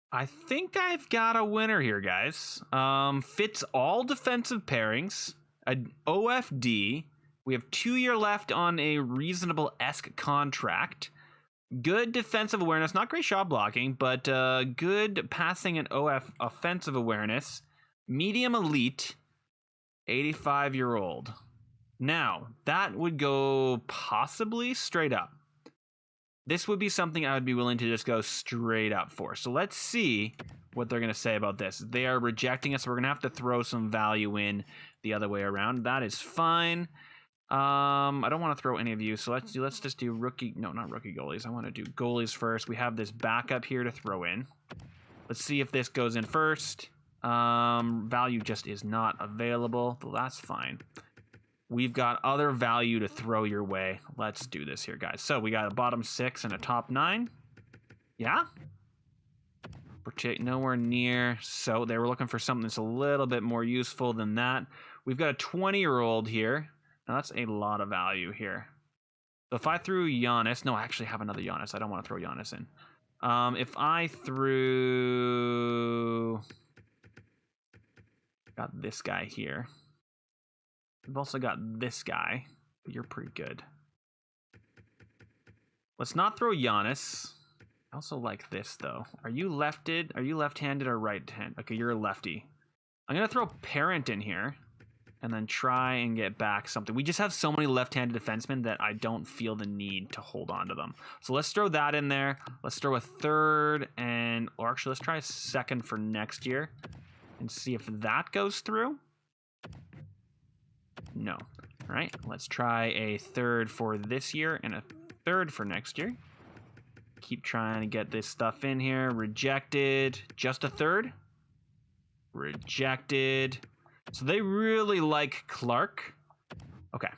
Speaker 1: I think I've got a winner here, guys. Fits all defensive pairings. An OFD. We have 2 years left on a reasonable-esque contract. Good defensive awareness. Not great shot blocking, but good passing and offensive awareness. Medium elite. 85-year-old. Now, that would go possibly straight up. This would be something I would be willing to just go straight up for. So let's see what they're going to say about this. They are rejecting us. So we're going to have to throw some value in the other way around. That is fine. I don't want to throw any of you. So let's just do rookie. No, not rookie goalies. I want to do goalies first. We have this backup here to throw in. Let's see if this goes in first. Value just is not available. That's fine. We've got other value to throw your way. Let's do this here, guys. So we got a bottom 6 and a top 9. Yeah? Nowhere near. So they were looking for something that's a little bit more useful than that. We've got a 20-year-old here. Now that's a lot of value here. So if I threw Giannis, no, I actually have another Giannis. I don't want to throw Giannis in. If I threw, got this guy here. We've also got this guy, but you're pretty good. Let's not throw Giannis. I also like this, though. Are you lefted? Are you left-handed or right-handed? Okay, you're a lefty. I'm going to throw Parent in here and then try and get back something. We just have so many left-handed defensemen that I don't feel the need to hold on to them. So let's throw that in there. Let's throw a third and, or actually, let's try a second for next year and see if that goes through. No. All right, let's try a third for this year and a third for next year. Keep trying to get this stuff in here. Rejected. Just a third. Rejected. So they really like Clark. Okay.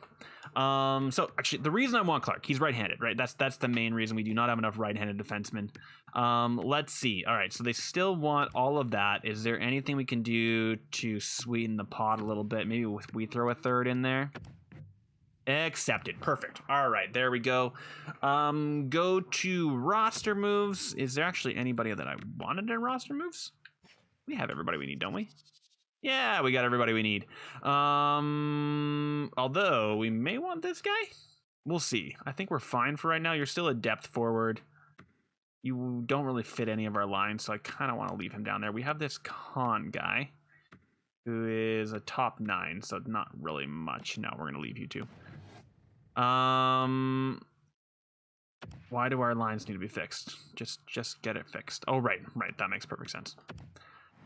Speaker 1: So actually, the reason I want Clark, he's right-handed, right? That's the main reason. We do not have enough right-handed defensemen. Let's see. All right, so they still want all of that. Is there anything we can do to sweeten the pot a little bit? Maybe we throw a third in there. Accepted. Perfect. All right, there we go. Go to roster moves. Is there actually anybody that I wanted in roster moves? We have everybody we need, don't we? Yeah, we got everybody we need. Although, we may want this guy. We'll see. I think we're fine for right now. You're still a depth forward. You don't really fit any of our lines, so I kind of want to leave him down there. We have this Khan guy, who is a top 9, so not really much. No, we're going to leave you two. Why do our lines need to be fixed? Just get it fixed. Oh, right. That makes perfect sense.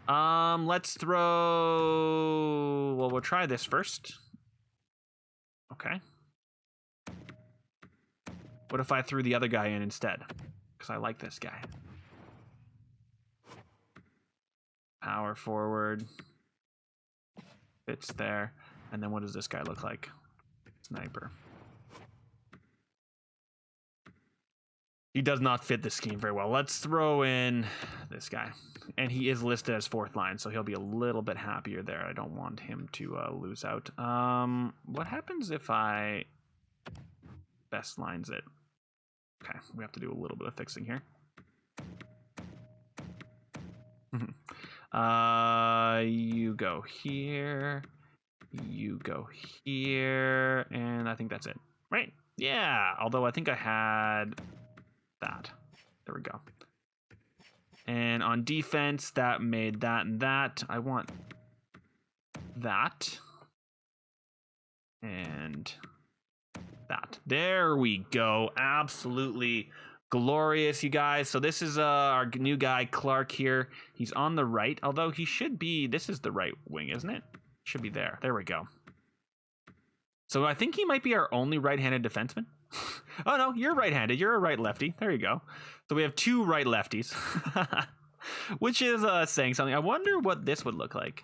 Speaker 1: Let's throw... Well, we'll try this first. Okay. What if I threw the other guy in instead? Because I like this guy. Power forward. Fits there. And then what does this guy look like? Sniper. He does not fit the scheme very well. Let's throw in this guy. And he is listed as 4th line, so he'll be a little bit happier there. I don't want him to lose out. What happens if I best lines it? Okay, we have to do a little bit of fixing here. You go here. You go here. And I think that's it. Right? Yeah, although I think I had... that. There we go. And on defense, that made that and that. I want that. And that. There we go. Absolutely glorious, you guys. So this is our new guy, Clark here. He's on the right, although he should be... This is the right wing, isn't it? Should be there. There we go. So I think he might be our only right-handed defenseman. Oh, no, you're right-handed. You're a right lefty. There you go. So we have 2 right lefties, which is saying something. I wonder what this would look like.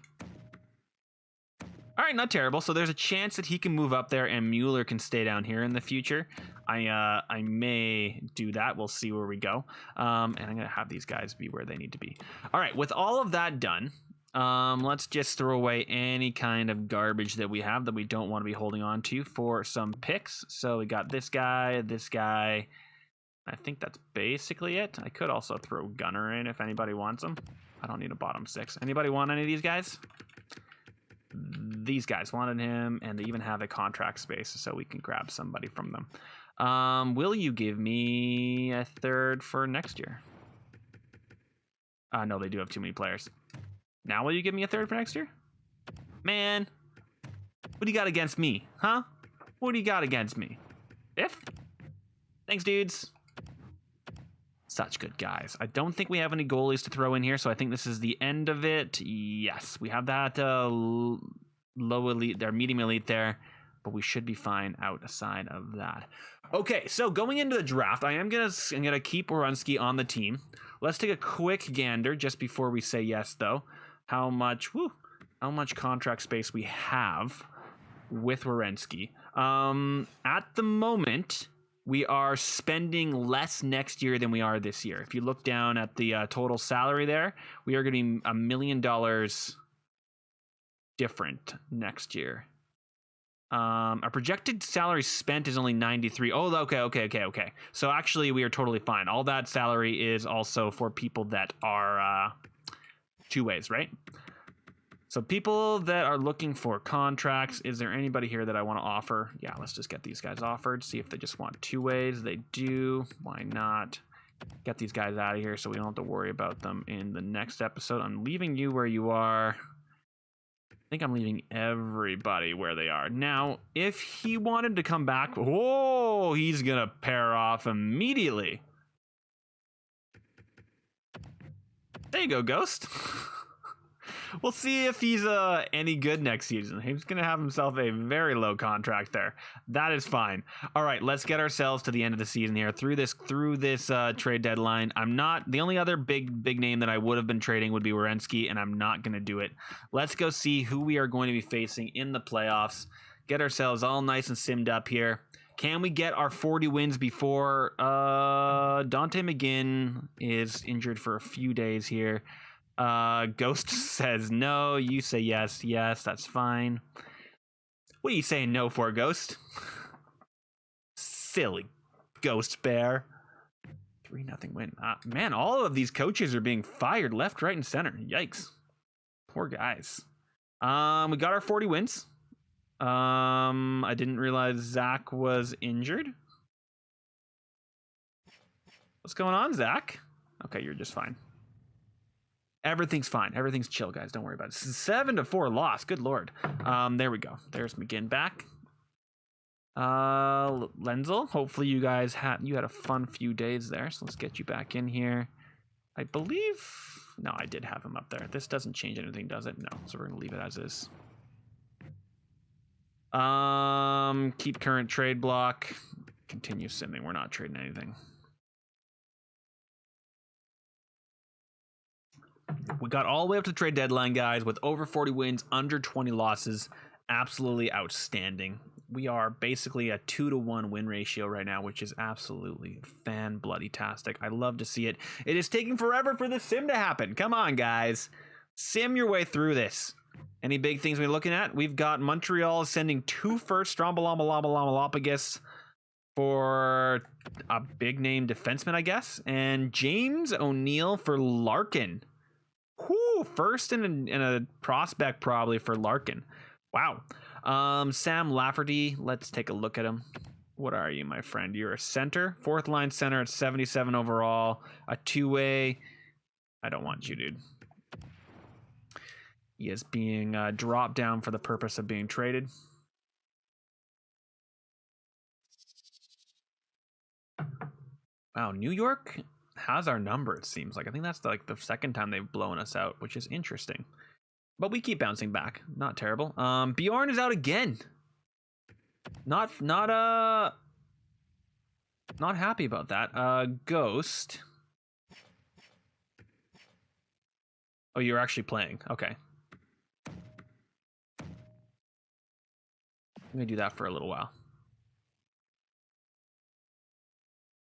Speaker 1: All right, not terrible. So there's a chance that he can move up there and Mueller can stay down here in the future. I may do that. We'll see where we go. And I'm going to have these guys be where they need to be. All right, with all of that done, let's just throw away any kind of garbage that we have that we don't want to be holding on to for some picks. So we got this guy, this guy. I think that's basically it. I could also throw Gunner in if anybody wants him. I don't need a bottom six. Anybody want any of these guys? These guys wanted him, and they even have a contract space, so we can grab somebody from them. Will you give me a third for next year? No, they do have too many players. Now will you give me a third for next year? Man, what do you got against me, huh? What do you got against me? Fifth? Thanks, dudes. Such good guys. I don't think we have any goalies to throw in here, so I think this is the end of it. Yes, we have that low elite there, medium elite there, but we should be fine outside of that. Okay, so going into the draft, I'm gonna keep Werenski on the team. Let's take a quick gander just before we say yes, though. How much contract space we have with Werenski. At the moment, we are spending less next year than we are this year. If you look down at the total salary there, we are going to be $1 million different next year. Our projected salary spent is only 93. Oh, okay. So actually, we are totally fine. All that salary is also for people that are two ways, right? So people that are looking for contracts, is there anybody here that I want to offer? Yeah, let's just get these guys offered. See if they just want two ways. They do. Why not? Get these guys out of here so we don't have to worry about them in the next episode. I'm leaving you where you are. I think I'm leaving everybody where they are. Now, if he wanted to come back, oh, he's going to pair off immediately. There you go, Ghost. We'll see if he's any good next season. He's going to have himself a very low contract there. That is fine. All right, let's get ourselves to the end of the season here. Through this trade deadline, the only other big name that I would have been trading would be Werenski, and I'm not going to do it. Let's go see who we are going to be facing in the playoffs. Get ourselves all nice and simmed up here. Can we get our 40 wins before Dante McGinn is injured for a few days here? Ghost says no. You say yes. Yes, that's fine. What are you saying no for, Ghost? Silly Ghost Bear. 3-0 win. Man, all of these coaches are being fired left, right, and center. Yikes. Poor guys. We got our 40 wins. I didn't realize Zach was injured. What's going on, Zach? Okay, you're just fine. Everything's fine. Everything's chill, guys. Don't worry about it. 7-4 loss. Good Lord. There we go. There's McGinn back. Lenzel, hopefully you guys had a fun few days there. So let's get you back in here. I believe... No, I did have him up there. This doesn't change anything, does it? No. So we're going to leave it as is. Keep current trade block. Continue simming. We're not trading anything. We got all the way up to the trade deadline, guys, with over 40 wins, under 20 losses. Absolutely outstanding. We are basically a 2-to-1 win ratio right now, which is absolutely fan-bloody-tastic. I love to see it. It is taking forever for the sim to happen. Come on, guys. Sim your way through this. Any big things we're looking at? We've got Montreal sending 2 first, Strombolombolombolomolopagus, for a big-name defenseman, I guess, and James O'Neill for Larkin. Whoo, first and a prospect probably for Larkin. Wow. Sam Lafferty, let's take a look at him. What are you, my friend? You're a center, 4th line center at 77 overall, a 2-way. I don't want you, dude. He is being dropped down for the purpose of being traded. Wow, New York has our number, it seems like. I think that's like the second time they've blown us out, which is interesting. But we keep bouncing back. Not terrible. Bjorn is out again. Not happy about that. Ghost. Oh, you're actually playing. Okay. I'm going to do that for a little while.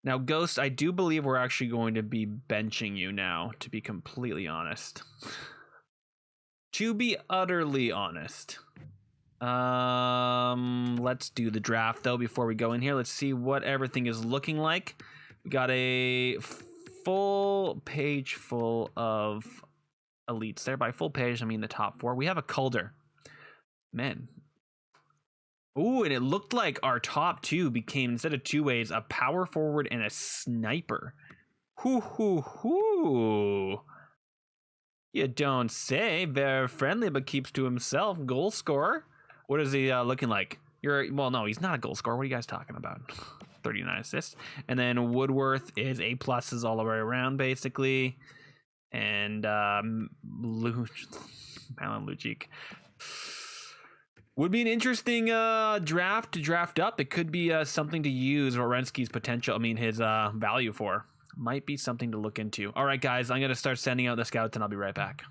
Speaker 1: Now, Ghost, I do believe we're actually going to be benching you now, to be completely honest. To be utterly honest. Let's do the draft, though, before we go in here. Let's see what everything is looking like. We got a full page full of elites there. By full page, I mean the top 4. We have a Calder. Man. Ooh, and it looked like our top 2 became, instead of 2-ways, a power forward and a sniper. Hoo, hoo, hoo. You don't say. Very friendly, but keeps to himself. Goal scorer. What is he looking like? Well, no, he's not a goal scorer. What are you guys talking about? 39 assists. And then Woodworth is A pluses all the way around, basically. And Alan Lucic. Would be an interesting draft to draft up. It could be something to use Werenski's potential. I mean, his value for. Might be something to look into. All right, guys, I'm going to start sending out the scouts, and I'll be right back.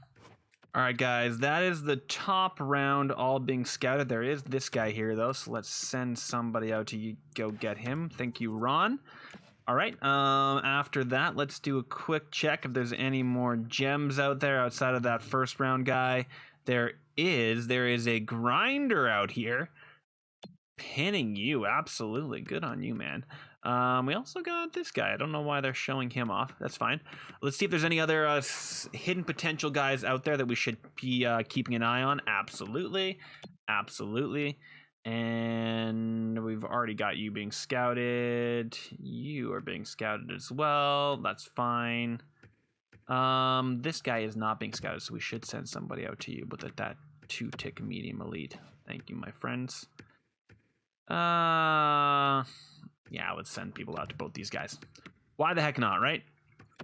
Speaker 1: All right, guys, that is the top round all being scouted. There is this guy here, though, so let's send somebody out to go get him. Thank you, Ron. All right, after that, let's do a quick check if there's any more gems out there outside of that first round guy. There is a grinder out here pinning you. Absolutely. Good on you, man. We also got this guy. I don't know why they're showing him off. That's fine. Let's see if there's any other hidden potential guys out there that we should be keeping an eye on. Absolutely. Absolutely. And we've already got you being scouted. You are being scouted as well. That's fine. This guy is not being scouted, so we should send somebody out to you with that 2-tick medium elite. Thank you, my friends. Yeah, let's send people out to both these guys. Why the heck not, right?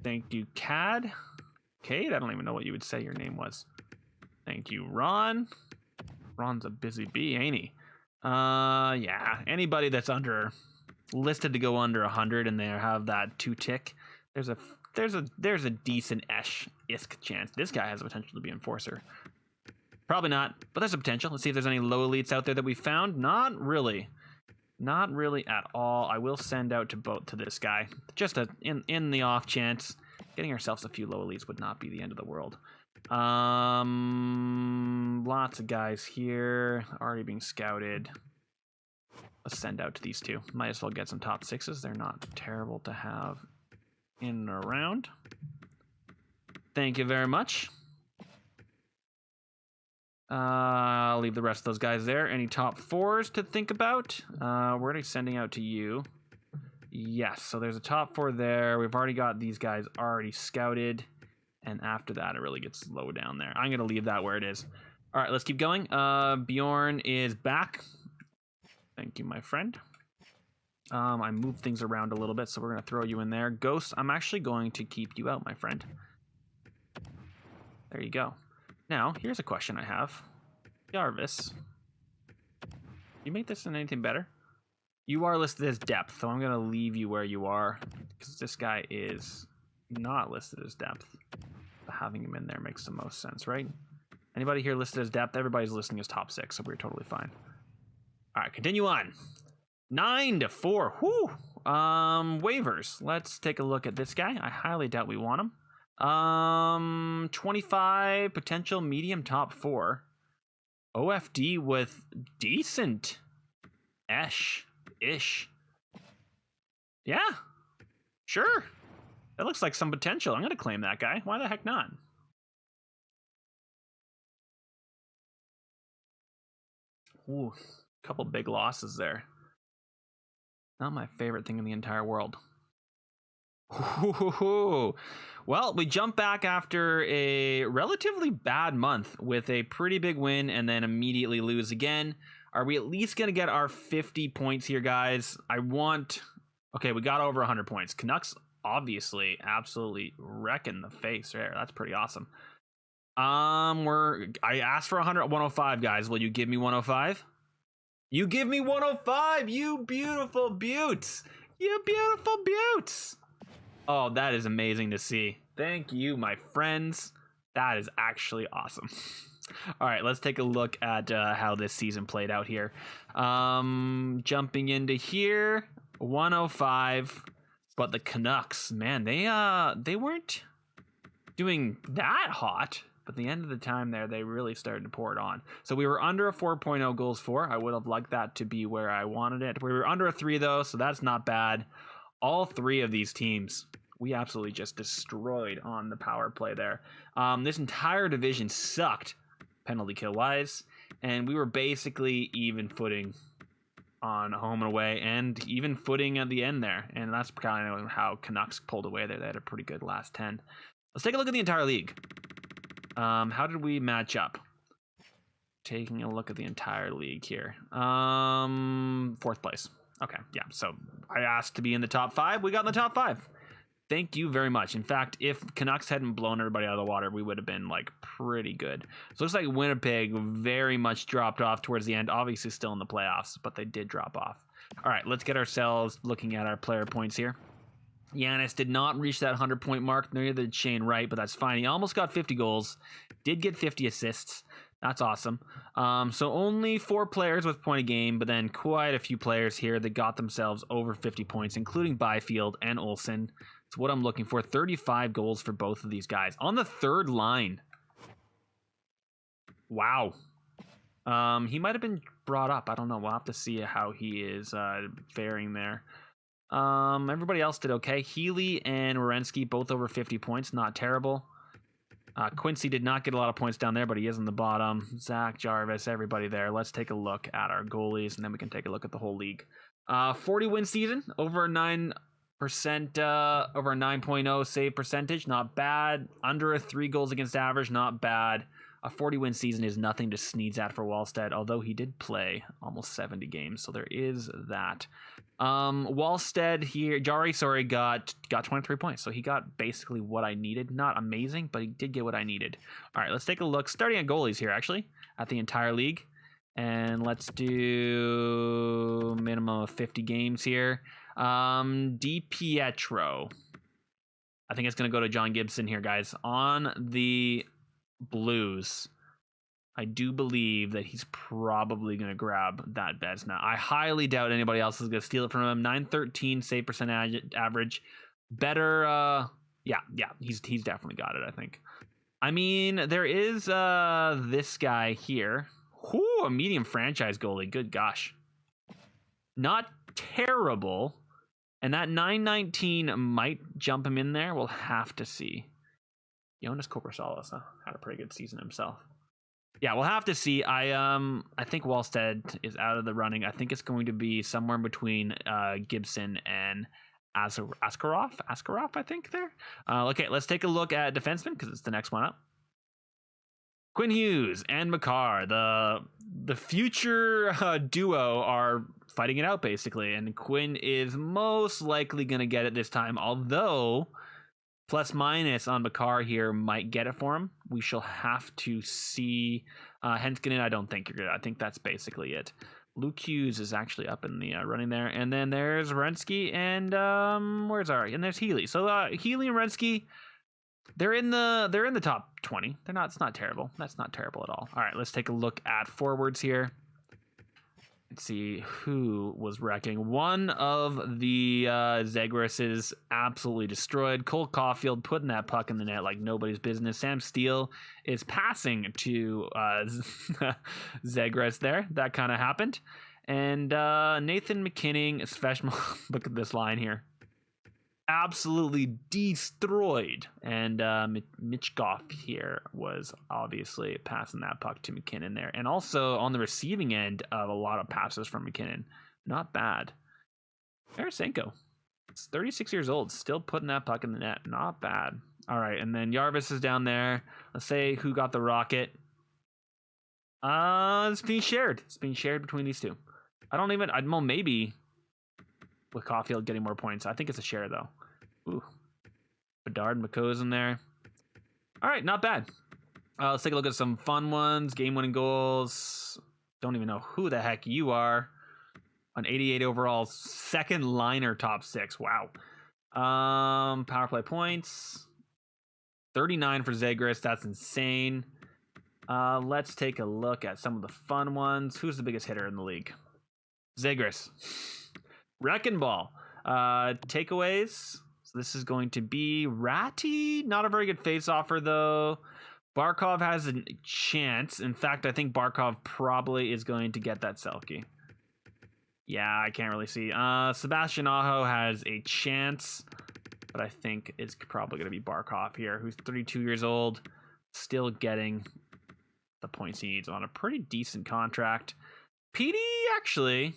Speaker 1: Thank you, Cad. Kate, I don't even know what you would say your name was. Thank you, Ron. Ron's a busy bee, ain't he? Yeah, anybody that's listed to go under 100 and they have that 2-tick, there's a decent-ish chance. This guy has the potential to be enforcer. Probably not, but there's a potential. Let's see if there's any low elites out there that we found. Not really. Not really at all. I will send out to this guy. Just in the off chance. Getting ourselves a few low elites would not be the end of the world. Lots of guys here. Already being scouted. Let's send out to these 2. Might as well get some top 6s. They're not terrible to have in and around. Thank you very much. I'll leave the rest of those guys there. Any top 4s to think about? We're already sending out to you. Yes, so there's a top 4 there. We've already got these guys already scouted. And after that, it really gets low down there. I'm going to leave that where it is. All right, let's keep going. Bjorn is back. Thank you, my friend. I moved things around a little bit, so we're going to throw you in there. Ghost, I'm actually going to keep you out, my friend. There you go. Now, here's a question I have. Jarvis, you make this in anything better? You are listed as depth, so I'm going to leave you where you are, because this guy is not listed as depth. But having him in there makes the most sense, right? Anybody here listed as depth? Everybody's listing as top 6, so we're totally fine. All right, continue on. 9-4. Whew. Waivers. Let's take a look at this guy. I highly doubt we want him. 25 potential medium top 4. OFD with decent ish. Yeah, sure. That looks like some potential. I'm going to claim that guy. Why the heck not? Ooh, couple big losses there. Not my favorite thing in the entire world. Ooh. Well, we jump back after a relatively bad month with a pretty big win and then immediately lose again. Are we at least going to get our 50 points here, guys? Okay, we got over 100 points. Canucks obviously absolutely wrecking the face there. That's pretty awesome. I asked for 105, guys. Will you give me 105? You give me 105, you beautiful beauts. You beautiful beauts. Oh, that is amazing to see. Thank you, my friends. That is actually awesome. All right, let's take a look at how this season played out here. Jumping into here, 105. But the Canucks, man, they weren't doing that hot. But the end of the time there, they really started to pour it on. So we were under a 4.0 goals for. I would have liked that to be where I wanted it. We were under a 3, though, so that's not bad. All 3 of these teams, we absolutely just destroyed on the power play there. This entire division sucked penalty kill-wise, and we were basically even footing on home and away, and even footing at the end there. And that's kind of how Canucks pulled away there. They had a pretty good last 10. Let's take a look at the entire league. How did we match up? Taking a look at the entire league here. 4th place. Okay, yeah. So I asked to be in the top 5. We got in the top 5. Thank you very much. In fact, if Canucks hadn't blown everybody out of the water, we would have been like pretty good. So it looks like Winnipeg very much dropped off towards the end. Obviously still in the playoffs, but they did drop off. All right, let's get ourselves looking at our player points here. Giannis did not reach that 100-point mark, neither did Shane Wright, but that's fine. He almost got 50 goals, did get 50 assists. That's awesome. So only 4 players with point a game, but then quite a few players here that got themselves over 50 points, including Byfield and Olsen. It's what I'm looking for. 35 goals for both of these guys. On the 3rd line. Wow. He might have been brought up. I don't know. We'll have to see how he is faring there. Everybody else did okay. Healy and Werenski both over 50 points. Not terrible. Quincy did not get a lot of points down there, but he is in the bottom. Zach, Jarvis, everybody there. Let's take a look at our goalies, and then we can take a look at the whole league. 40-win season, over 9%, over a 9.0 save percentage. Not bad. Under a 3 goals against average. Not bad. A 40-win season is nothing to sneeze at for Wallstead, although he did play almost 70 games, so there is that. Wallstead here, Jari, got 23 points, so he got basically what I needed. Not amazing, but he did get what I needed. All right, let's take a look, starting at goalies here, actually, at the entire league. And let's do minimum of 50 games here. DiPietro. I think it's going to go to John Gibson here, guys. On the Blues, I do believe that he's probably going to grab that Vezina. I highly doubt anybody else is going to steal it from him. 913 save percentage average. Better, yeah, he's definitely got it, I think. I mean, there is this guy here. Whoo, a medium franchise goalie. Good gosh. Not terrible. And that 919 might jump him in there. We'll have to see. Jonas Koprasalis had a pretty good season himself. Yeah, we'll have to see. I think Wallstead is out of the running. I think it's going to be somewhere in between Gibson and Askarov, I think there. Okay, let's take a look at defenseman because it's the next one up. Quinn Hughes and Makar, the future duo, are fighting it out basically, and Quinn is most likely going to get it this time, although plus minus on Makar here might get it for him. We shall have to see. Henskinen, I don't think you're good. I think that's basically it. Luke Hughes is actually up in the running there, and then there's Renski and where's Ari? And there's Healy. So Healy and Renski, they're in the top 20. They're not. It's not terrible. That's not terrible at all. All right, let's take a look at forwards here. Let's see who was wrecking. One of the Zegras is absolutely destroyed. Cole Caulfield putting that puck in the net like nobody's business. Sam Steele is passing to Zegras there. That kind of happened. And Nathan McKinnon, especially, look at this line here. Absolutely destroyed. And Mitchkoff here was obviously passing that puck to McKinnon there. And also on the receiving end of a lot of passes from McKinnon. Not bad. Tarasenko, 36 years old, still putting that puck in the net. Not bad. All right, and then Jarvis is down there. Let's say who got the rocket. It's being shared. It's being shared between these two. Well, maybe with Caulfield getting more points. I think it's a share, though. Ooh. Bedard and McCo's in there. All right, not bad. Let's take a look at some fun ones. Game-winning goals. Don't even know who the heck you are. An 88 overall, second liner, top 6. Wow. Power play points. 39 for Zegras. That's insane. Let's take a look at some of the fun ones. Who's the biggest hitter in the league? Zegras. Wrecking Ball. Takeaways. So this is going to be Ratty. Not a very good face-offer, though. Barkov has a chance. In fact, I think Barkov probably is going to get that Selke. Yeah, I can't really see. Sebastian Aho has a chance, but I think it's probably going to be Barkov here, who's 32 years old, still getting the points he needs on a pretty decent contract. PD, actually...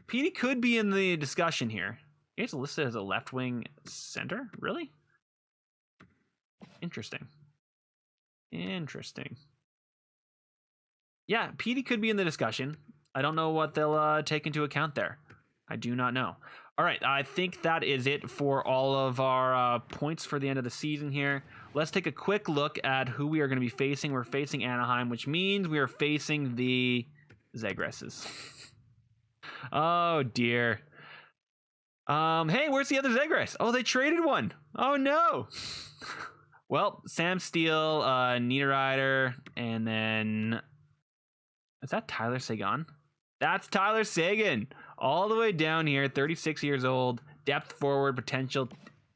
Speaker 1: PD could be in the discussion here. He's listed as a left-wing center? Really? Interesting. Yeah, PD could be in the discussion. I don't know what they'll take into account there. I do not know. All right, I think that is it for all of our points for the end of the season here. Let's take a quick look at who we are going to be facing. We're facing Anaheim, which means we are facing the Zegrases. Oh, dear. Hey, where's the other Zegras? Oh, they traded one. Oh, no. Well, Sam Steele, Niederreiter, and then... Is that Tyler Seguin? That's Tyler Seguin. All the way down here, 36 years old, depth forward, potential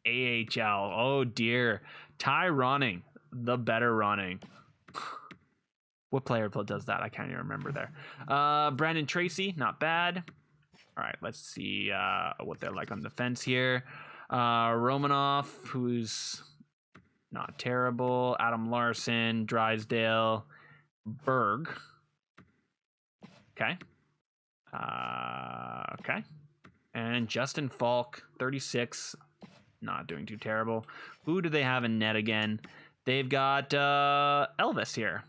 Speaker 1: AHL. Oh, dear. Ty Ronning, the better Ronning. What player does that? I can't even remember there. Brandon Tracy, not bad. All right, let's see what they're like on the fence here. Romanov, who's not terrible. Adam Larson, Drysdale, Berg. Okay. Okay. And Justin Falk, 36, not doing too terrible. Who do they have in net again? They've got Elvis here.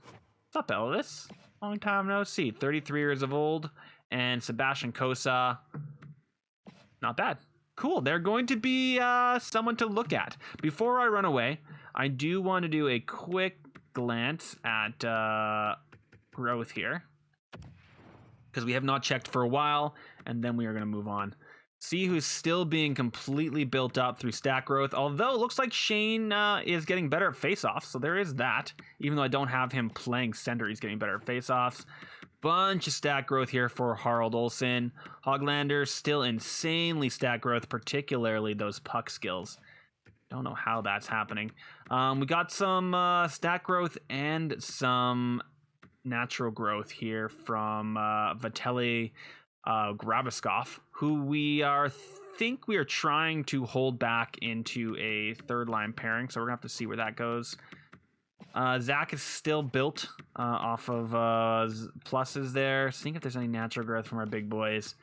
Speaker 1: What's up, Elvis? Long time no see. 33 years of old. And Sebastian Kosa. Not bad. Cool. They're going to be someone to look at. Before I run away, I do want to do a quick glance at growth here, because we have not checked for a while, and then we are going to move on. See who's still being completely built up through stat growth, although it looks like Shane is getting better at faceoffs, so there is that. Even though I don't have him playing center, he's getting better at faceoffs. Bunch of stat growth here for Harold Olsen. Hoglander, still insanely stat growth, particularly those puck skills. Don't know how that's happening. We got some stat growth and some natural growth here from Vitaly Grabaskov, who we think we are trying to hold back into a third line pairing, so we're gonna have to see where that goes. Zach is still built off of pluses there, seeing if there's any natural growth from our big boys.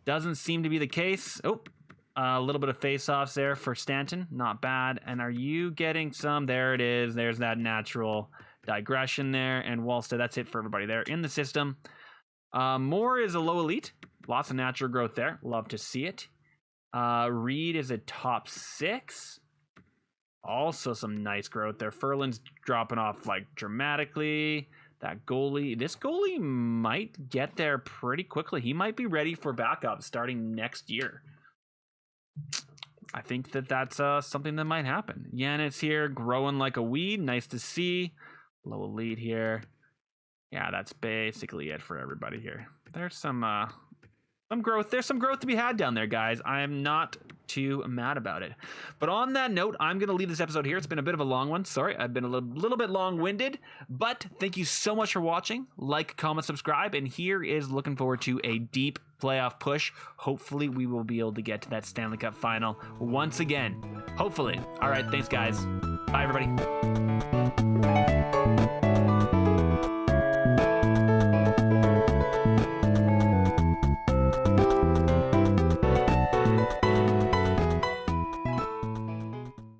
Speaker 1: Doesn't seem to be the case. Oh, a little bit of face-offs there for Stanton, not bad. And are you getting some? There it is. There's that natural digression there. And Wallstead, that's it for everybody there in the system. Moore is a low elite. Lots of natural growth there. Love to see it. Reed is a top 6. Also some nice growth there. Ferland's dropping off like dramatically. That goalie, this goalie might get there pretty quickly. He might be ready for backup starting next year. I think that's something that might happen. Yannis here, growing like a weed. Nice to see. Low elite here. Yeah, that's basically it for everybody here. There's some growth. There's some growth to be had down there, guys. I am not too mad about it. But on that note, I'm going to leave this episode here. It's been a bit of a long one. Sorry, I've been a little bit long-winded. But thank you so much for watching. Like, comment, subscribe. And here is looking forward to a deep playoff push. Hopefully, we will be able to get to that Stanley Cup final once again. Hopefully. All right, thanks, guys. Bye, everybody.